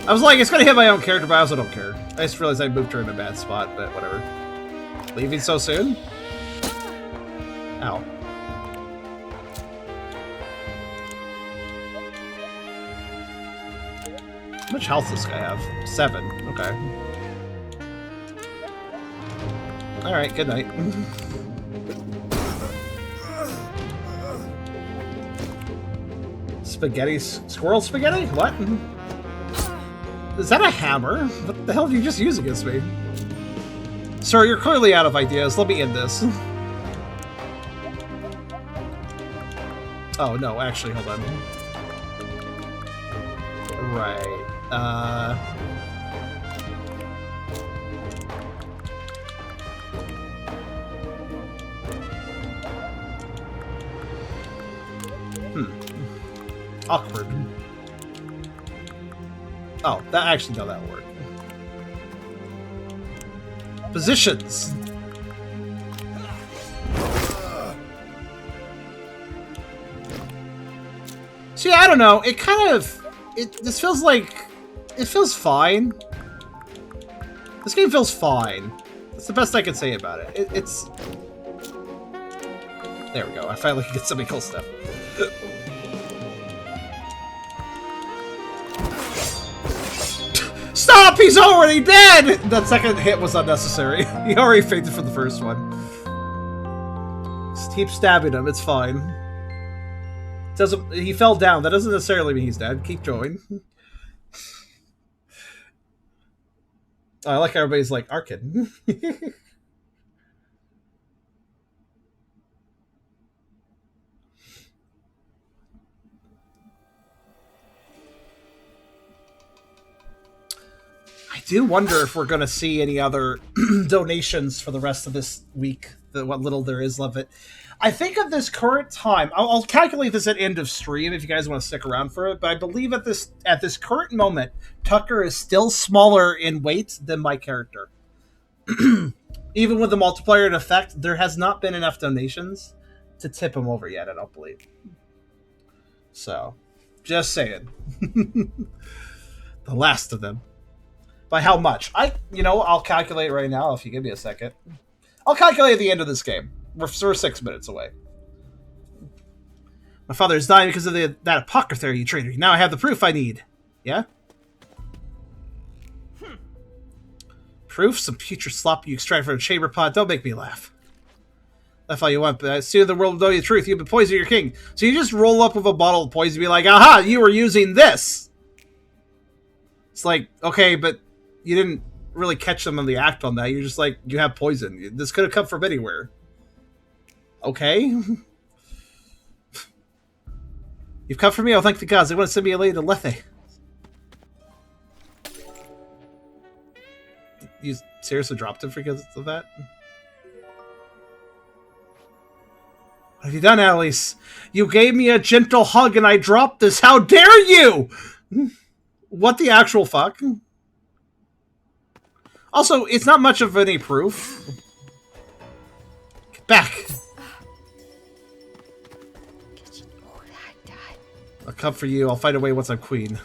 I was like, it's gonna hit my own character, but I also don't care. I just realized I moved her in a bad spot, but whatever. Leaving so soon? Ow. How much health does this guy have? 7. Okay. Alright, good night. Spaghetti? Squirrel spaghetti? What? Is that a hammer? What the hell did you just use against me? Sir, you're clearly out of ideas. Let me end this. Oh, no, actually, hold on. Right. Awkward. Oh, that actually, no, that'll work. Positions! See, I don't know, it kind of... This feels like... It feels fine. This game feels fine. That's the best I can say about it. It's... There we go, I finally get some cool stuff. Stop! He's already dead! That second hit was unnecessary. He already fainted from the first one. Just keep stabbing him, it's fine. He fell down. That doesn't necessarily mean he's dead. Keep going. Oh, I like how everybody's like, Arcadian. I do wonder if we're going to see any other donations for the rest of this week. What little there is of it. I think at this current time, I'll calculate this at end of stream if you guys want to stick around for it, but I believe at this current moment, Tucker is still smaller in weight than my character. Even with the multiplier in effect, there has not been enough donations to tip him over yet, I don't believe. So, just saying. The last of them. By how much? I'll calculate right now if you give me a second. I'll calculate at the end of this game. We're 6 minutes away. My father is dying because of that apothecary you traded me. Now I have the proof I need. Yeah? Proof? Some future slop you extract from a chamber pot. Don't make me laugh. That's all you want, but soon the world will know the truth. You've been poisoning your king. So you just roll up with a bottle of poison and be like, aha, you were using this! It's like, okay, but you didn't really catch them on the act on that. You're just like, you have poison. This could have come from anywhere. Okay. You've come for me? Oh, thank the gods. They want to send me a lady to Lethe. You seriously dropped him because of that? What have you done, Alice? You gave me a gentle hug and I dropped this. How dare you? What the actual fuck? Also, it's not much of any proof. Get back. I'll come for you. I'll fight away once I'm queen.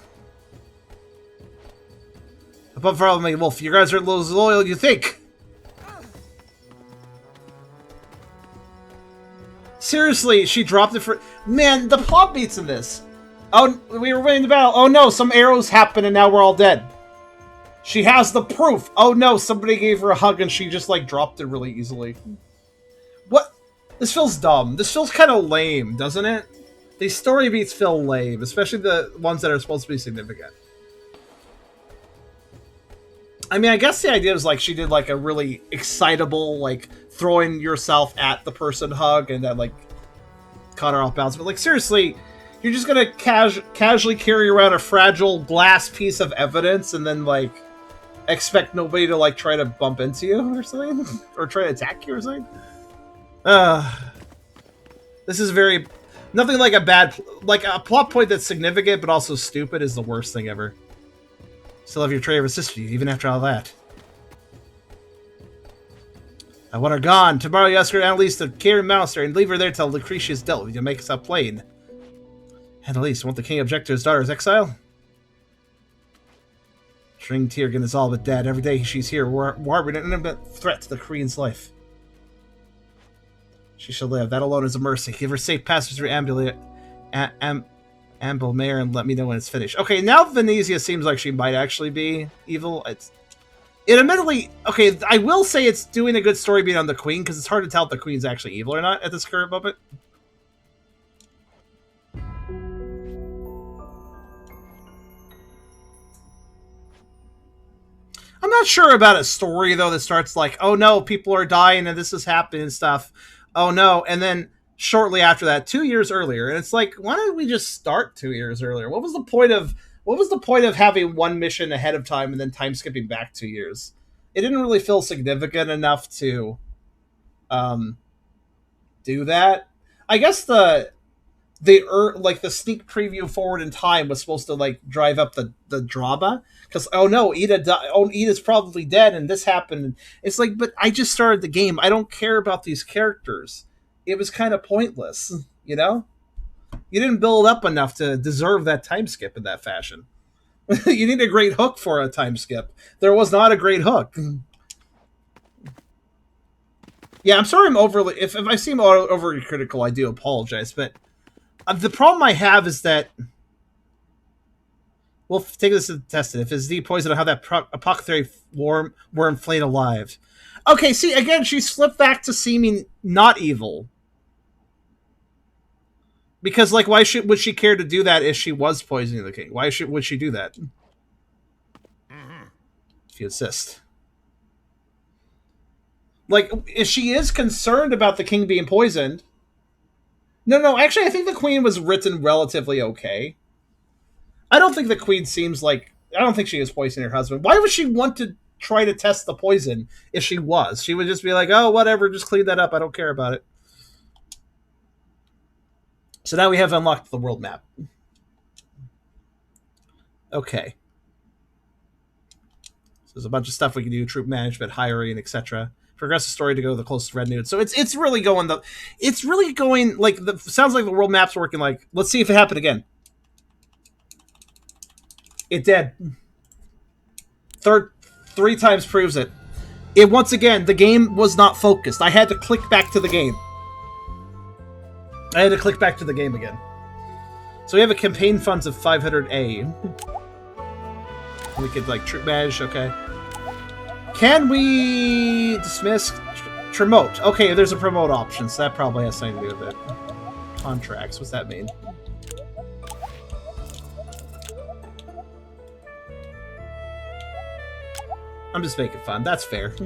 Above follow me, Wolf. You guys are as loyal as you think. Seriously, she dropped it for... Man, the plot beats in this. Oh, we were winning the battle. Oh no, some arrows happened and now we're all dead. She has the proof. Oh no, somebody gave her a hug and she just, like, dropped it really easily. What? This feels dumb. This feels kind of lame, doesn't it? These story beats feel lame, especially the ones that are supposed to be significant. I mean, I guess the idea is, like, she did, like, a really excitable, like, throwing yourself at the person hug and then, like, caught her off balance. But, like, seriously, you're just gonna casually carry around a fragile glass piece of evidence and then, like, expect nobody to, like, try to bump into you or something? Or try to attack you or something? This is very... Nothing like a bad... Like, a plot point that's significant but also stupid is the worst thing ever. Still have your tray of assisted you, even after all that. I want her gone. Tomorrow you ask her Annalise to carry Mounster and leave her there till Lucretia's dealt with you to make us up plain. Annalise, won't the king object to his daughter's exile? Tring Tiergan is all but dead. Every day she's here, harboring an imminent threat to the Queen's life. She shall live. That alone is a mercy. Give her safe passage through Amblemare and let me know when it's finished. Okay, now Venezia seems like she might actually be evil. It admittedly... Okay, I will say it's doing a good story beat on the Queen, because it's hard to tell if the Queen's actually evil or not at this current moment. I'm not sure about a story, though, that starts like, oh no, people are dying and this is happening and stuff. Oh no, and then shortly after that, 2 years earlier, and it's like, why didn't we just start 2 years earlier? What was the point of having one mission ahead of time and then time skipping back 2 years? It didn't really feel significant enough to do that. I guess the sneak preview forward in time was supposed to, like, drive up the drama, because oh no, Ida's probably dead and this happened. It's like, but I just started the game. I don't care about these characters. It was kind of pointless, you know? You didn't build up enough to deserve that time skip in that fashion. You need a great hook for a time skip. There was not a great hook. Yeah, I'm sorry I'm overly... If I seem overly critical, I do apologize, but the problem I have is that... We'll take this to test it. If it's poison, I'll have that apothecary worm flayed alive. Okay, see, again, she's flipped back to seeming not evil. Because, like, why would she care to do that if she was poisoning the king? Why would she do that? If you insist. Like, if she is concerned about the king being poisoned... No, actually, I think the queen was written relatively okay. I don't think the queen seems like... I don't think she is poisoning her husband. Why would she want to try to test the poison if she was? She would just be like, oh, whatever, just clean that up. I don't care about it. So now we have unlocked the world map. Okay. So there's a bunch of stuff we can do. Troop management, hiring, etc. Progress the story to go to the closest red node. So it's really going like sounds like the world map's working like, let's see if it happened again. It did. Three times proves it. Once again, the game was not focused. I had to click back to the game. I had to click back to the game again. So we have a campaign funds of 500A. We could, like, troop badge, okay. Can we dismiss promote? Okay, there's a promote option, so that probably has something to do with it. Contracts, what's that mean? I'm just making fun. That's fair.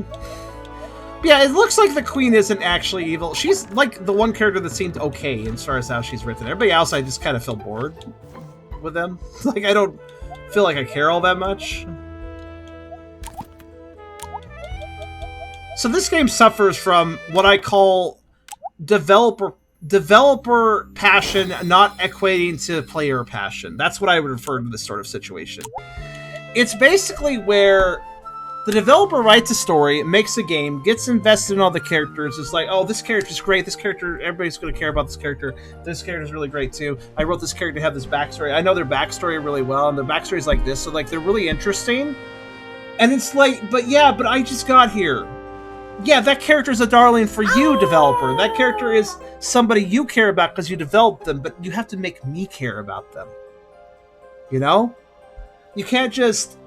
Yeah, it looks like the queen isn't actually evil. She's, like, the one character that seemed okay as far as how she's written. Everybody else, I just kind of feel bored with them. Like, I don't feel like I care all that much. So this game suffers from what I call developer developer passion not equating to player passion. That's what I would refer to this sort of situation. It's basically where the developer writes a story, makes a game, gets invested in all the characters. It's like, oh, this character's great. This character, everybody's going to care about this character. This character's really great too. I wrote this character to have this backstory. I know their backstory really well, and their backstory's like this, so like they're really interesting. And it's like, but I just got here. Yeah, that character's a darling for you, developer. That character is somebody you care about because you developed them, but you have to make me care about them. You know? You can't just...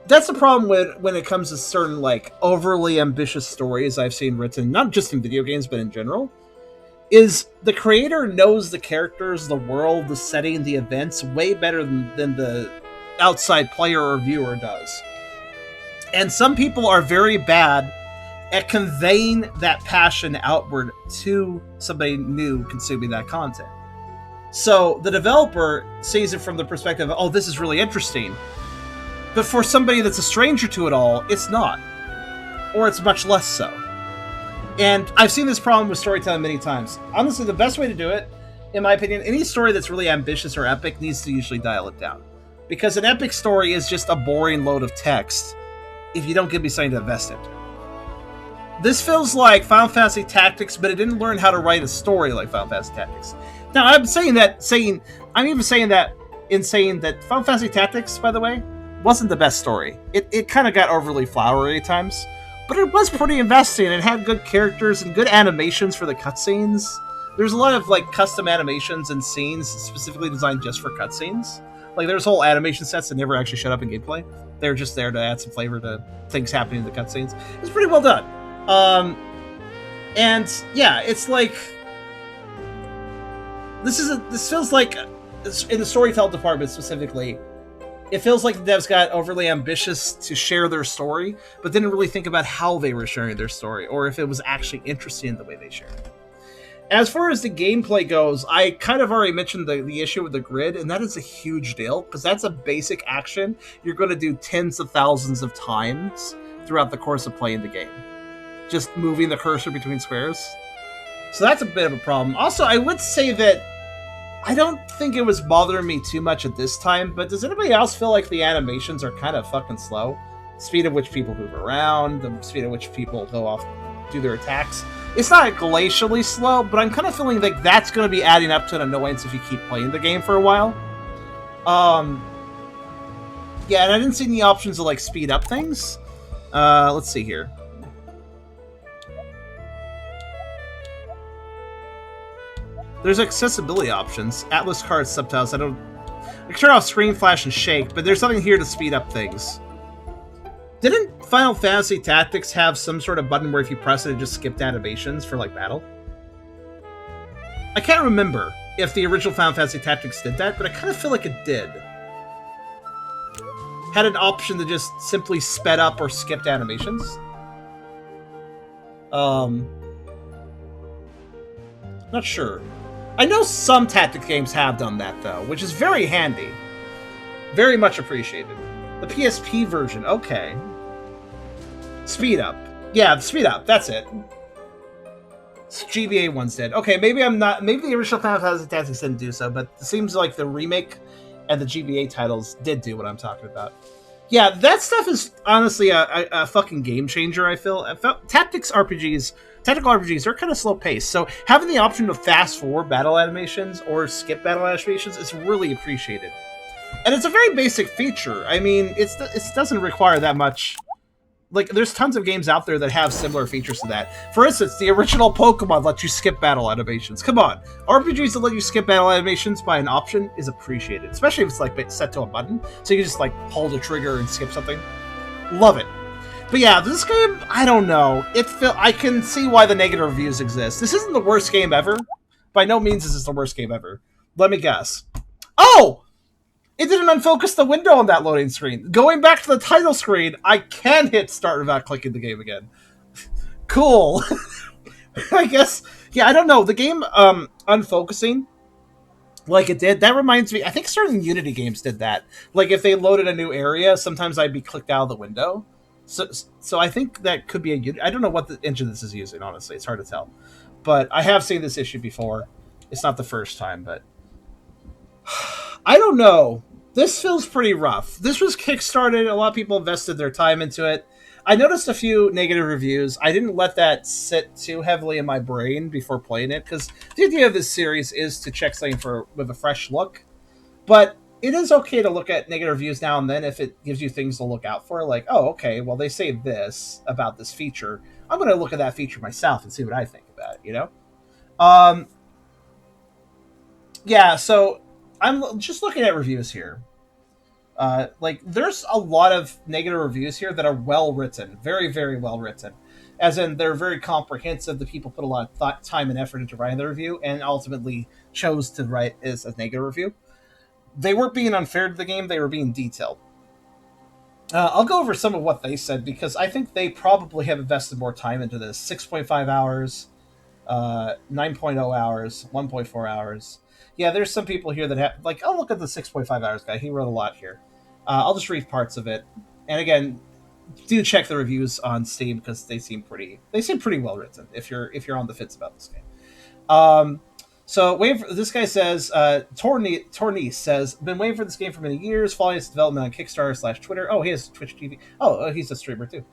That's the problem when it comes to certain, like, overly ambitious stories I've seen written, not just in video games, but in general, is the creator knows the characters, the world, the setting, the events way better than the outside player or viewer does. And some people are very bad at conveying that passion outward to somebody new consuming that content. So the developer sees it from the perspective of, oh, this is really interesting. But for somebody that's a stranger to it all, it's not. Or it's much less so. And I've seen this problem with storytelling many times. Honestly, the best way to do it, in my opinion, any story that's really ambitious or epic needs to usually dial it down. Because an epic story is just a boring load of text if you don't give me something to invest in. This feels like Final Fantasy Tactics, but it didn't learn how to write a story like Final Fantasy Tactics. Now, I'm saying that Final Fantasy Tactics, by the way, wasn't the best story. It kind of got overly flowery at times, but it was pretty investing. It had good characters and good animations for the cutscenes. There's a lot of like custom animations and scenes specifically designed just for cutscenes. Like there's whole animation sets that never actually showed up in gameplay. They're just there to add some flavor to things happening in the cutscenes. It's pretty well done. And yeah, it's like this feels like in the storytelling department specifically. It feels like the devs got overly ambitious to share their story, but didn't really think about how they were sharing their story, or if it was actually interesting in the way they shared it. As far as the gameplay goes, I kind of already mentioned the issue with the grid, and that is a huge deal, because that's a basic action you're going to do tens of thousands of times throughout the course of playing the game. Just moving the cursor between squares. So that's a bit of a problem. Also, I would say that I don't think it was bothering me too much at this time, but does anybody else feel like the animations are kind of fucking slow? The speed at which people move around, the speed at which people go off, do their attacks. It's not glacially slow, but I'm kind of feeling like that's going to be adding up to an annoyance if you keep playing the game for a while. Yeah, and I didn't see any options to like speed up things. Let's see here. There's accessibility options. Atlas cards, subtitles. I can turn off screen flash and shake, but there's nothing here to speed up things. Didn't Final Fantasy Tactics have some sort of button where if you press it, it just skipped animations for like battle? I can't remember if the original Final Fantasy Tactics did that, but I kind of feel like it did. Had an option to just simply sped up or skipped animations. Not sure. I know some tactic games have done that, though, which is very handy. Very much appreciated. The PSP version, okay. Speed up. Yeah, speed up, that's it. GBA ones did. Okay, maybe the original Final Fantasy Tactics didn't do so, but it seems like the remake and the GBA titles did do what I'm talking about. Yeah, that stuff is honestly a fucking game changer, I feel. Tactical RPGs are kind of slow paced, so having the option to fast forward battle animations or skip battle animations is really appreciated. And it's a very basic feature. I mean, it doesn't require that much. Like, there's tons of games out there that have similar features to that. For instance, the original Pokemon lets you skip battle animations. Come on. RPGs that let you skip battle animations by an option is appreciated, especially if it's like set to a button, so you can just like pull the trigger and skip something. Love it. But yeah, this game, I don't know. I can see why the negative reviews exist. This isn't the worst game ever. By no means is this the worst game ever. Let me guess. Oh! It didn't unfocus the window on that loading screen. Going back to the title screen, I can hit start without clicking the game again. Cool. I guess. Yeah, I don't know. The game unfocusing like it did, that reminds me, I think certain Unity games did that. Like if they loaded a new area, sometimes I'd be clicked out of the window. So, so I think that could be a. I don't know what the engine this is using. Honestly, it's hard to tell. But I have seen this issue before. It's not the first time, but I don't know. This feels pretty rough. This was kickstarted. A lot of people invested their time into it. I noticed a few negative reviews. I didn't let that sit too heavily in my brain before playing it because the idea of this series is to check something for with a fresh look. But it is okay to look at negative reviews now and then if it gives you things to look out for. Like, oh, okay, well they say this about this feature. I'm going to look at that feature myself and see what I think about it. You know. Um, yeah. So I'm just looking at reviews here. Like there's a lot of negative reviews here that are well written, very very well written, as in they're very comprehensive. The people put a lot of time and effort into writing the review, and ultimately chose to write as a negative review. They weren't being unfair to the game; they were being detailed. I'll go over some of what they said because I think they probably have invested more time into this. 6.5 hours, 9.0 hours, 1.4 hours. Yeah, there's some people here that have like, oh, look at the 6.5 hours guy. He wrote a lot here. I'll just read parts of it. And again, do check the reviews on Steam because they seem pretty well written if you're on the fence about this game. Um, so this guy says, Tornice says, been waiting for this game for many years, following its development on Kickstarter/Twitter. Oh, he has Twitch TV. Oh, he's a streamer too.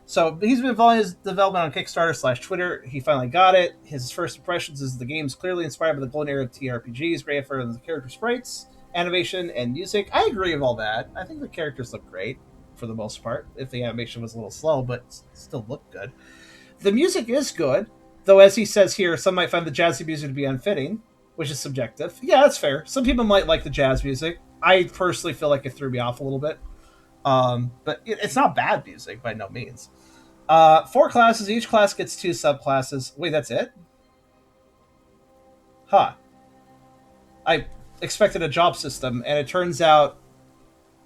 So he's been following his development on Kickstarter/Twitter. He finally got it. His first impressions is the game's clearly inspired by the golden era of TRPGs, great for the character sprites, animation, and music. I agree with all that. I think the characters look great for the most part. If the animation was a little slow, but still looked good. The music is good, though as he says here, some might find the jazzy music to be unfitting, which is subjective. Yeah, that's fair. Some people might like the jazz music. I personally feel like it threw me off a little bit. But it's not bad music by no means. 4 classes. Each class gets 2 subclasses. Wait, that's it? Huh. I expected a job system, and it turns out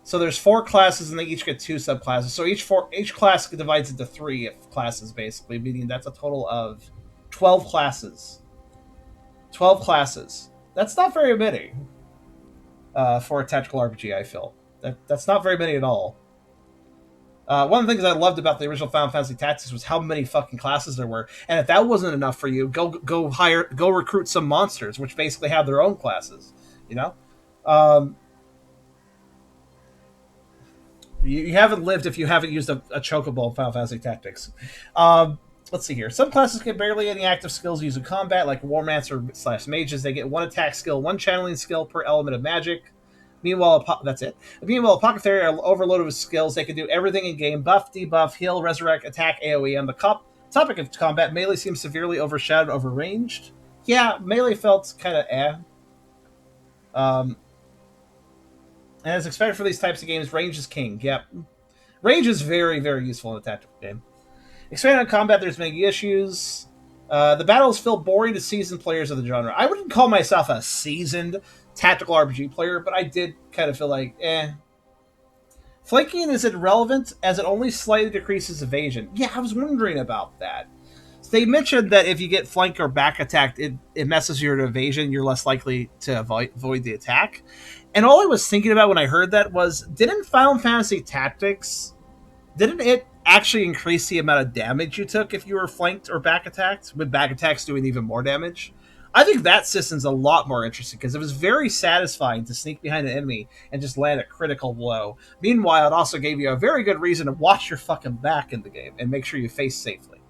so there's 4 classes, and they each get 2 subclasses. So each class divides into 3 classes, basically, meaning that's a total of 12 classes. 12 classes. That's not very many for a tactical RPG. I feel that's not very many at all. One of the things I loved about the original Final Fantasy Tactics was how many fucking classes there were, and if that wasn't enough for you, go recruit some monsters, which basically have their own classes. You know, you haven't lived if you haven't used a chocobo in Final Fantasy Tactics. Let's see here. Some classes get barely any active skills used in combat, like Warmancer/Mages. They get 1 attack skill, 1 channeling skill per element of magic. Meanwhile, that's it. Meanwhile, Apothecary are overloaded with skills. They can do everything in game: buff, debuff, heal, resurrect, attack, AoE. On the topic of combat, melee seems severely overshadowed over ranged. Yeah, melee felt kind of and as expected for these types of games, range is king. Yep. Range is very, very useful in a tactical game. Expanding on combat, there's many issues. The battles feel boring to seasoned players of the genre. I wouldn't call myself a seasoned tactical RPG player, but I did kind of feel like, Flanking is irrelevant as it only slightly decreases evasion. Yeah, I was wondering about that. So they mentioned that if you get flanked or back attacked, it messes your evasion. You're less likely to avoid the attack. And all I was thinking about when I heard that was, didn't Final Fantasy Tactics, didn't it actually increase the amount of damage you took if you were flanked or back attacked, with back attacks doing even more damage? I think that system's a lot more interesting because it was very satisfying to sneak behind an enemy and just land a critical blow. Meanwhile, it also gave you a very good reason to watch your fucking back in the game and make sure you face safely.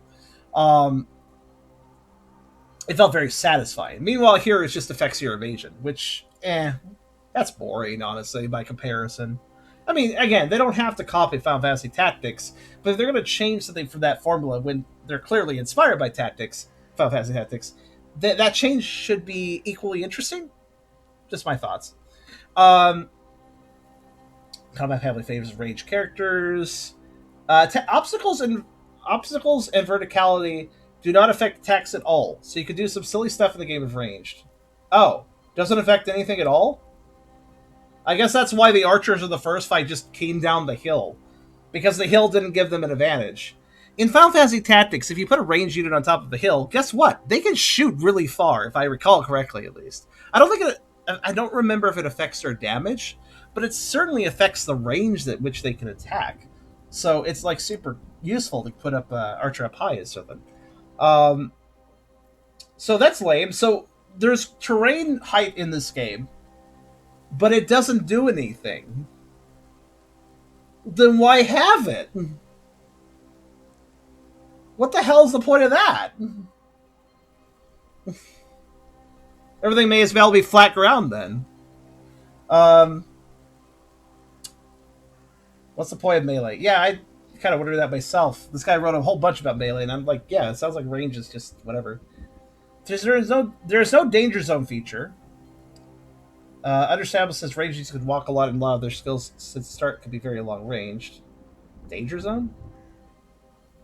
It felt very satisfying. Meanwhile, here it just affects your evasion, which, that's boring, honestly, by comparison. I mean, again, they don't have to copy Final Fantasy Tactics, but if they're going to change something from that formula when they're clearly inspired by Tactics, Final Fantasy Tactics, that change should be equally interesting. Just my thoughts. Combat heavily favors ranged characters. Obstacles and verticality do not affect attacks at all, so you can do some silly stuff in the game with ranged. Oh, doesn't affect anything at all? I guess that's why the archers in the first fight just came down the hill, because the hill didn't give them an advantage. In Final Fantasy Tactics, if you put a ranged unit on top of the hill, guess what? They can shoot really far, if I recall correctly, at least. I don't remember if it affects their damage, but it certainly affects the range at which they can attack. So it's like super useful to put up Archer up high or something. Um, so that's lame. So there's terrain height in this game, but it doesn't do anything. Then why have it? What the hell is the point of that? Everything may as well be flat ground then. Um, what's the point of melee? Yeah, I kind of wondered that myself. This guy wrote a whole bunch about melee, and I'm like, yeah, it sounds like range is just whatever. There's no danger zone feature. Understandable since rangers could walk a lot and a lot of their skills since the start could be very long ranged. Danger zone?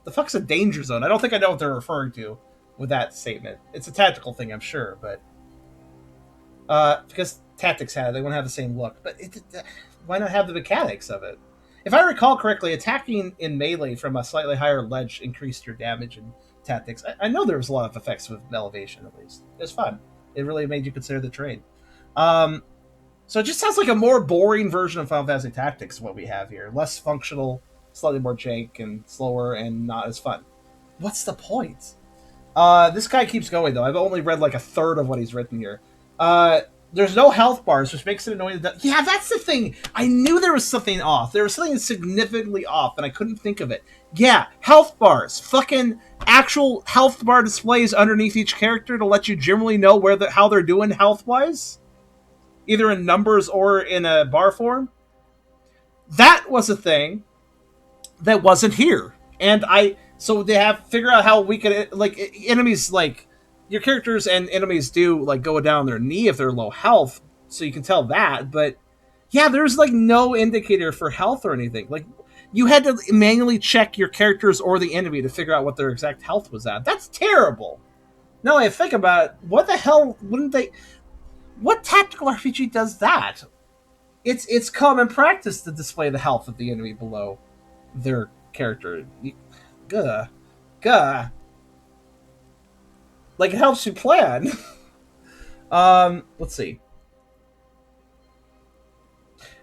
The fuck's a danger zone? I don't think I know what they're referring to with that statement. It's a tactical thing, I'm sure, but because Tactics had it, they wouldn't have the same look. But why not have the mechanics of it? If I recall correctly, attacking in melee from a slightly higher ledge increased your damage in Tactics. I know there was a lot of effects with elevation, at least. It was fun. It really made you consider the terrain. So it just sounds like a more boring version of Final Fantasy Tactics, what we have here. Less functional, slightly more jank, and slower, and not as fun. What's the point? This guy keeps going, though. I've only read like a third of what he's written here. There's no health bars, which makes it annoying. Yeah, that's the thing. I knew there was something off. There was something significantly off, and I couldn't think of it. Yeah, health bars. Fucking actual health bar displays underneath each character to let you generally know how they're doing health-wise. Either in numbers or in a bar form. That was a thing that wasn't here. And so they have to figure out how we could, like, enemies, like, your characters and enemies do, like, go down their knee if they're low health, so you can tell that, but yeah, there's, like, no indicator for health or anything. Like, you had to manually check your characters or the enemy to figure out what their exact health was at. That's terrible. Now I think about it, what the hell wouldn't they... What tactical RPG does that? It's common practice to display the health of the enemy below their character. Gah. Like, it helps you plan. Let's see.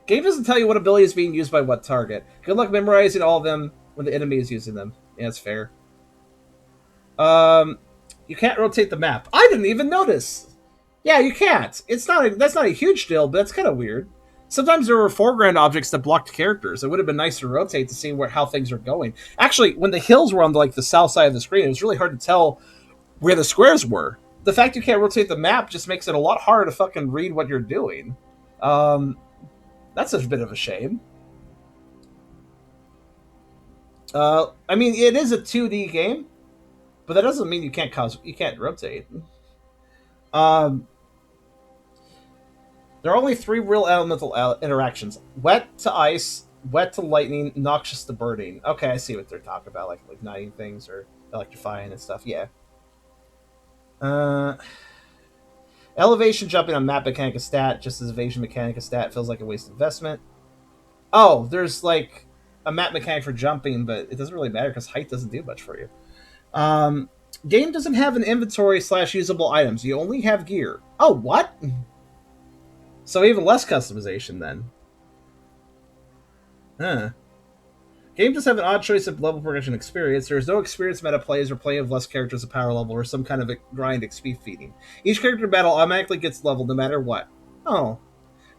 Game doesn't tell you what ability is being used by what target. Good luck memorizing all of them when the enemy is using them. Yeah, that's fair. You can't rotate the map. I didn't even notice. Yeah, you can't. That's not a huge deal, but that's kind of weird. Sometimes there were foreground objects that blocked characters. It would have been nice to rotate to see how things are going. Actually, when the hills were on the south side of the screen, it was really hard to tell where the squares were. The fact you can't rotate the map just makes it a lot harder to fucking read what you're doing. That's a bit of a shame. I mean, it is a 2D game, but that doesn't mean you can't rotate. There are only 3 real elemental interactions: wet to ice, wet to lightning, noxious to burning. Okay, I see what they're talking about, like igniting things or electrifying and stuff. Yeah. Elevation jumping on map mechanic is stat, just as evasion mechanic is stat. Feels like a waste of investment. Oh, there's like a map mechanic for jumping, but it doesn't really matter because height doesn't do much for you. Game doesn't have an inventory / usable items. You only have gear. Oh, what? So even less customization then. Huh. Game does have an odd choice of level progression experience. There is no experience meta plays or playing of less characters at power level or some kind of grind XP feeding. Each character battle automatically gets leveled no matter what. Oh.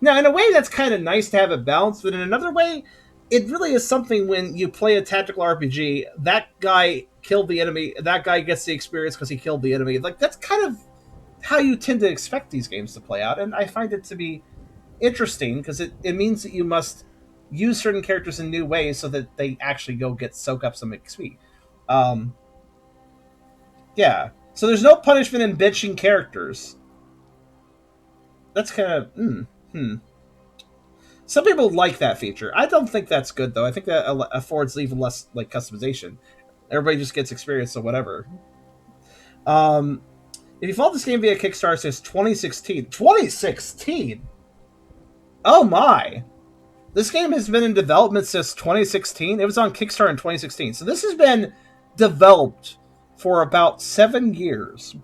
Now, in a way, that's kind of nice to have it balanced, but in another way, it really is something when you play a tactical RPG, that guy killed the enemy, that guy gets the experience because he killed the enemy. Like, that's kind of how you tend to expect these games to play out, and I find it to be interesting because it means that you must use certain characters in new ways so that they actually soak up some XP. Yeah. So there's no punishment in benching characters. That's kind of... Some people like that feature. I don't think that's good, though. I think that affords even less customization. Everybody just gets experience or whatever. If you followed this game via Kickstarter since 2016... 2016?! Oh my! This game has been in development since 2016. It was on Kickstarter in 2016. So this has been developed for about 7 years.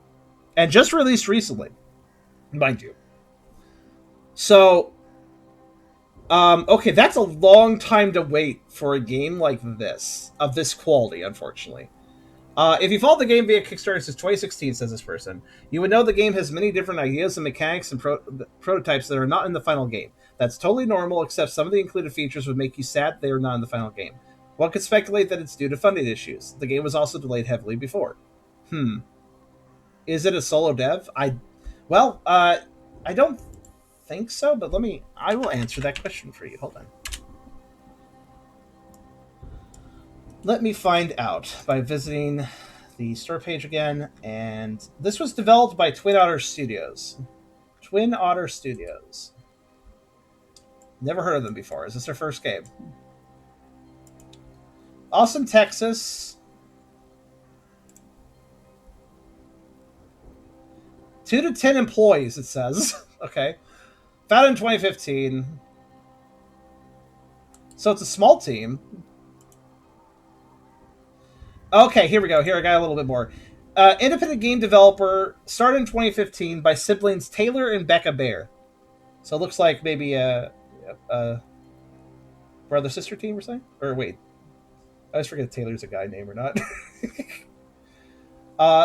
And just released recently. Mind you. So, Okay, that's a long time to wait for a game like this, of this quality, unfortunately. If you followed the game via Kickstarter since 2016, says this person, you would know the game has many different ideas and mechanics and prototypes that are not in the final game. That's totally normal, except some of the included features would make you sad they are not in the final game. One could speculate that it's due to funding issues. The game was also delayed heavily before. Hmm. Is it a solo dev? I don't think so, but I will answer that question for you. Hold on. Let me find out by visiting the store page again. And this was developed by Twin Otter Studios. Twin Otter Studios. Never heard of them before. Is this their first game? Austin, Texas. 2 to 10 employees, it says. Okay. Founded in 2015. So it's a small team. Okay, here we go. Here I got a little bit more. Independent game developer, started in 2015 by siblings Taylor and Becca Bear. So it looks like maybe a brother-sister team or something? Or wait. I always forget if Taylor's a guy name or not.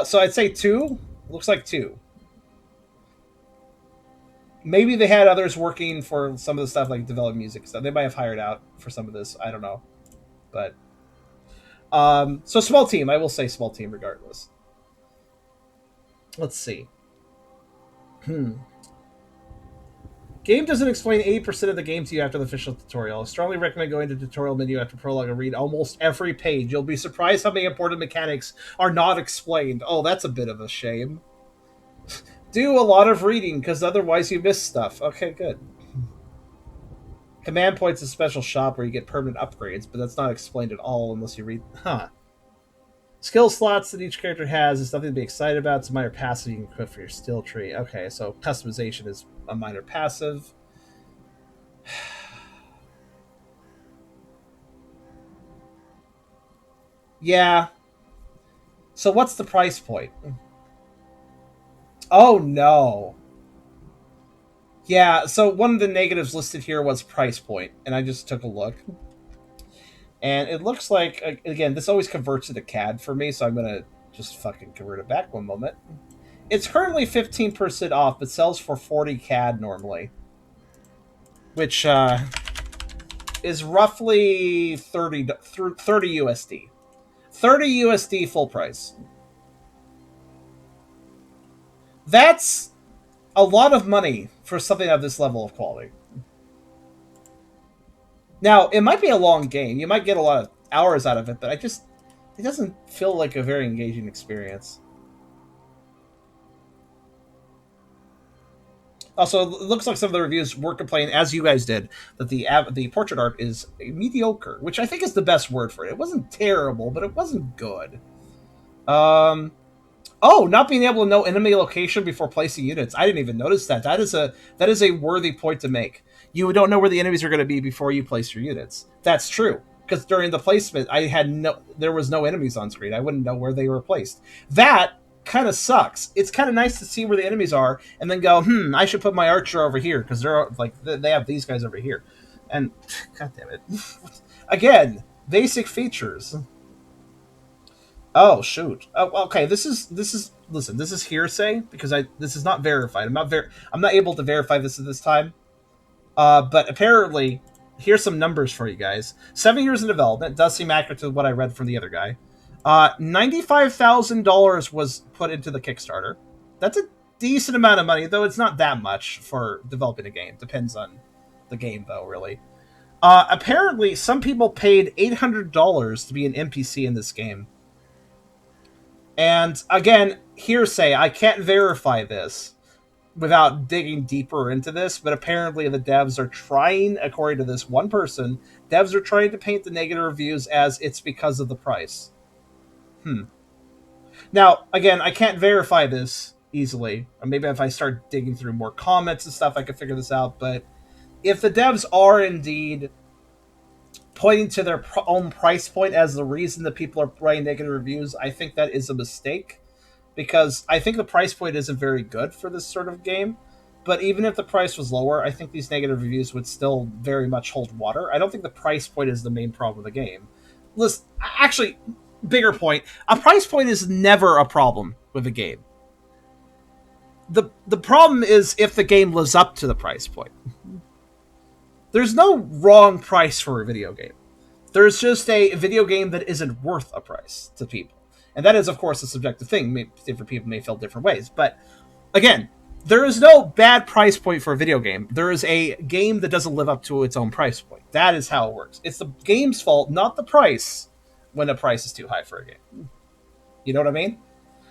So I'd say 2. Looks like 2. Maybe they had others working for some of the stuff, like developing music stuff. They might have hired out for some of this. I don't know. But so small team. I will say small team regardless. Let's see. Game doesn't explain 80% of the game to you after the official tutorial. I strongly recommend going to the tutorial menu after prologue and read almost every page. You'll be surprised how many important mechanics are not explained. Oh, that's a bit of a shame. Do a lot of reading, because otherwise you miss stuff. Okay, good. Command Point's a special shop where you get permanent upgrades, but that's not explained at all unless you read... Huh. Skill slots that each character has is nothing to be excited about. It's a minor passive you can equip for your skill tree. Okay, so customization is a minor passive. Yeah. So what's the price point? Oh, no. Yeah, so one of the negatives listed here was price point, and I just took a look. And it looks like, again, this always converts to CAD for me, so I'm going to just fucking convert it back one moment. It's currently 15% off, but sells for 40 CAD normally. Which is roughly 30 USD. 30 USD full price. That's a lot of money for something of this level of quality. Now, it might be a long game. You might get a lot of hours out of it, but it doesn't feel like a very engaging experience. Also, it looks like some of the reviews were complaining, as you guys did, that the portrait art is mediocre, which I think is the best word for it. It wasn't terrible, but it wasn't good. Oh, not being able to know enemy location before placing units. I didn't even notice that. That is a worthy point to make. You don't know where the enemies are going to be before you place your units. That's true, because during the placement, there was no enemies on screen. I wouldn't know where they were placed. That kind of sucks. It's kind of nice to see where the enemies are and then go, I should put my archer over here because they're like they have these guys over here. And god damn it. Again, basic features. Oh shoot. Oh, okay, this is hearsay because this is not verified. I'm not able to verify this at this time. But apparently, here's some numbers for you guys. 7 years in development does seem accurate to what I read from the other guy. $95,000 was put into the Kickstarter. That's a decent amount of money, though it's not that much for developing a game. Depends on the game, though, really. Apparently, some people paid $800 to be an NPC in this game. And, again, hearsay. I can't verify this without digging deeper into this, but apparently the devs are trying, according to this one person, devs are trying to paint the negative reviews as it's because of the price. Now, again, I can't verify this easily. Or maybe if I start digging through more comments and stuff, I can figure this out. But if the devs are indeed pointing to their own price point as the reason that people are writing negative reviews, I think that is a mistake. Because I think the price point isn't very good for this sort of game. But even if the price was lower, I think these negative reviews would still very much hold water. I don't think the price point is the main problem with the game. Listen, actually, bigger point, a price point is never a problem with a game. The problem is if the game lives up to the price point. There's no wrong price for a video game. There's just a video game that isn't worth a price to people. And that is, of course, a subjective thing. Different people may feel different ways. But, again, there is no bad price point for a video game. There is a game that doesn't live up to its own price point. That is how it works. It's the game's fault, not the price, when the price is too high for a game. You know what I mean?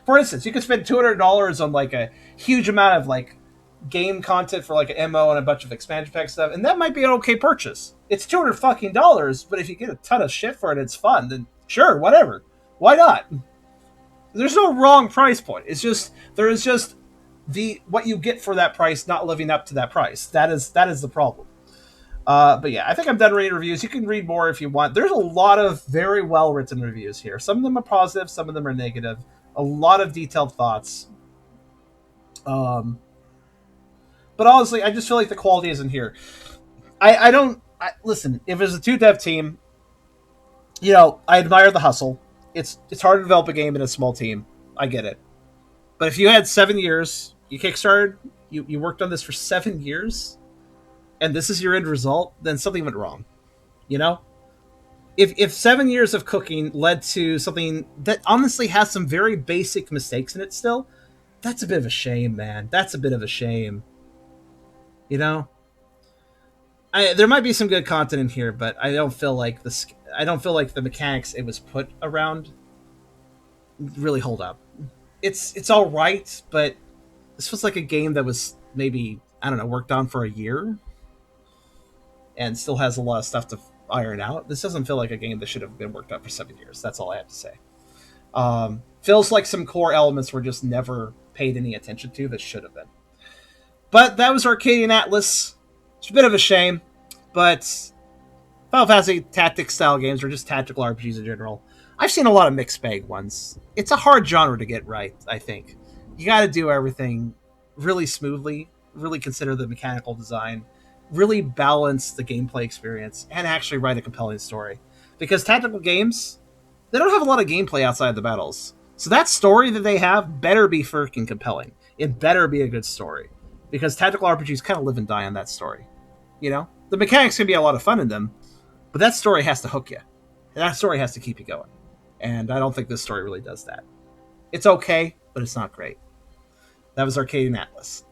For instance, you could spend $200 on, like, a huge amount of, like, game content for, like, an MO and a bunch of expansion pack stuff, and that might be an okay purchase. It's $200, but if you get a ton of shit for it, it's fun, then sure, whatever. Why not? There's no wrong price point. It's just, there is just what you get for that price not living up to that price. That is the problem. But yeah, I think I'm done reading reviews. You can read more if you want. There's a lot of very well written reviews here. Some of them are positive, some of them are negative. A lot of detailed thoughts. But honestly, I just feel like the quality isn't here. Listen, if it's a 2-dev team, you know, I admire the hustle. It's hard to develop a game in a small team. I get it. But if you had 7 years, you kickstarted, you worked on this for 7 years, and this is your end result, then something went wrong. You know? If 7 years of cooking led to something that honestly has some very basic mistakes in it still, that's a bit of a shame, man. That's a bit of a shame. You know? There might be some good content in here, but I don't feel like the mechanics it was put around really hold up. It's all right, but this was like a game that was maybe, I don't know, worked on for a year and still has a lot of stuff to iron out. This doesn't feel like a game that should have been worked on for 7 years. That's all I have to say. Feels like some core elements were just never paid any attention to that should have been. But that was Arcadian Atlas. It's a bit of a shame, but Final Fantasy tactics style games, or just tactical RPGs in general, I've seen a lot of mixed bag ones. It's a hard genre to get right, I think. You got to do everything really smoothly, really consider the mechanical design, really balance the gameplay experience, and actually write a compelling story. Because tactical games, they don't have a lot of gameplay outside the battles. So that story that they have better be freaking compelling. It better be a good story. Because tactical RPGs kind of live and die on that story. You know? The mechanics can be a lot of fun in them, but that story has to hook you. And that story has to keep you going. And I don't think this story really does that. It's okay, but it's not great. That was Arcadian Atlas.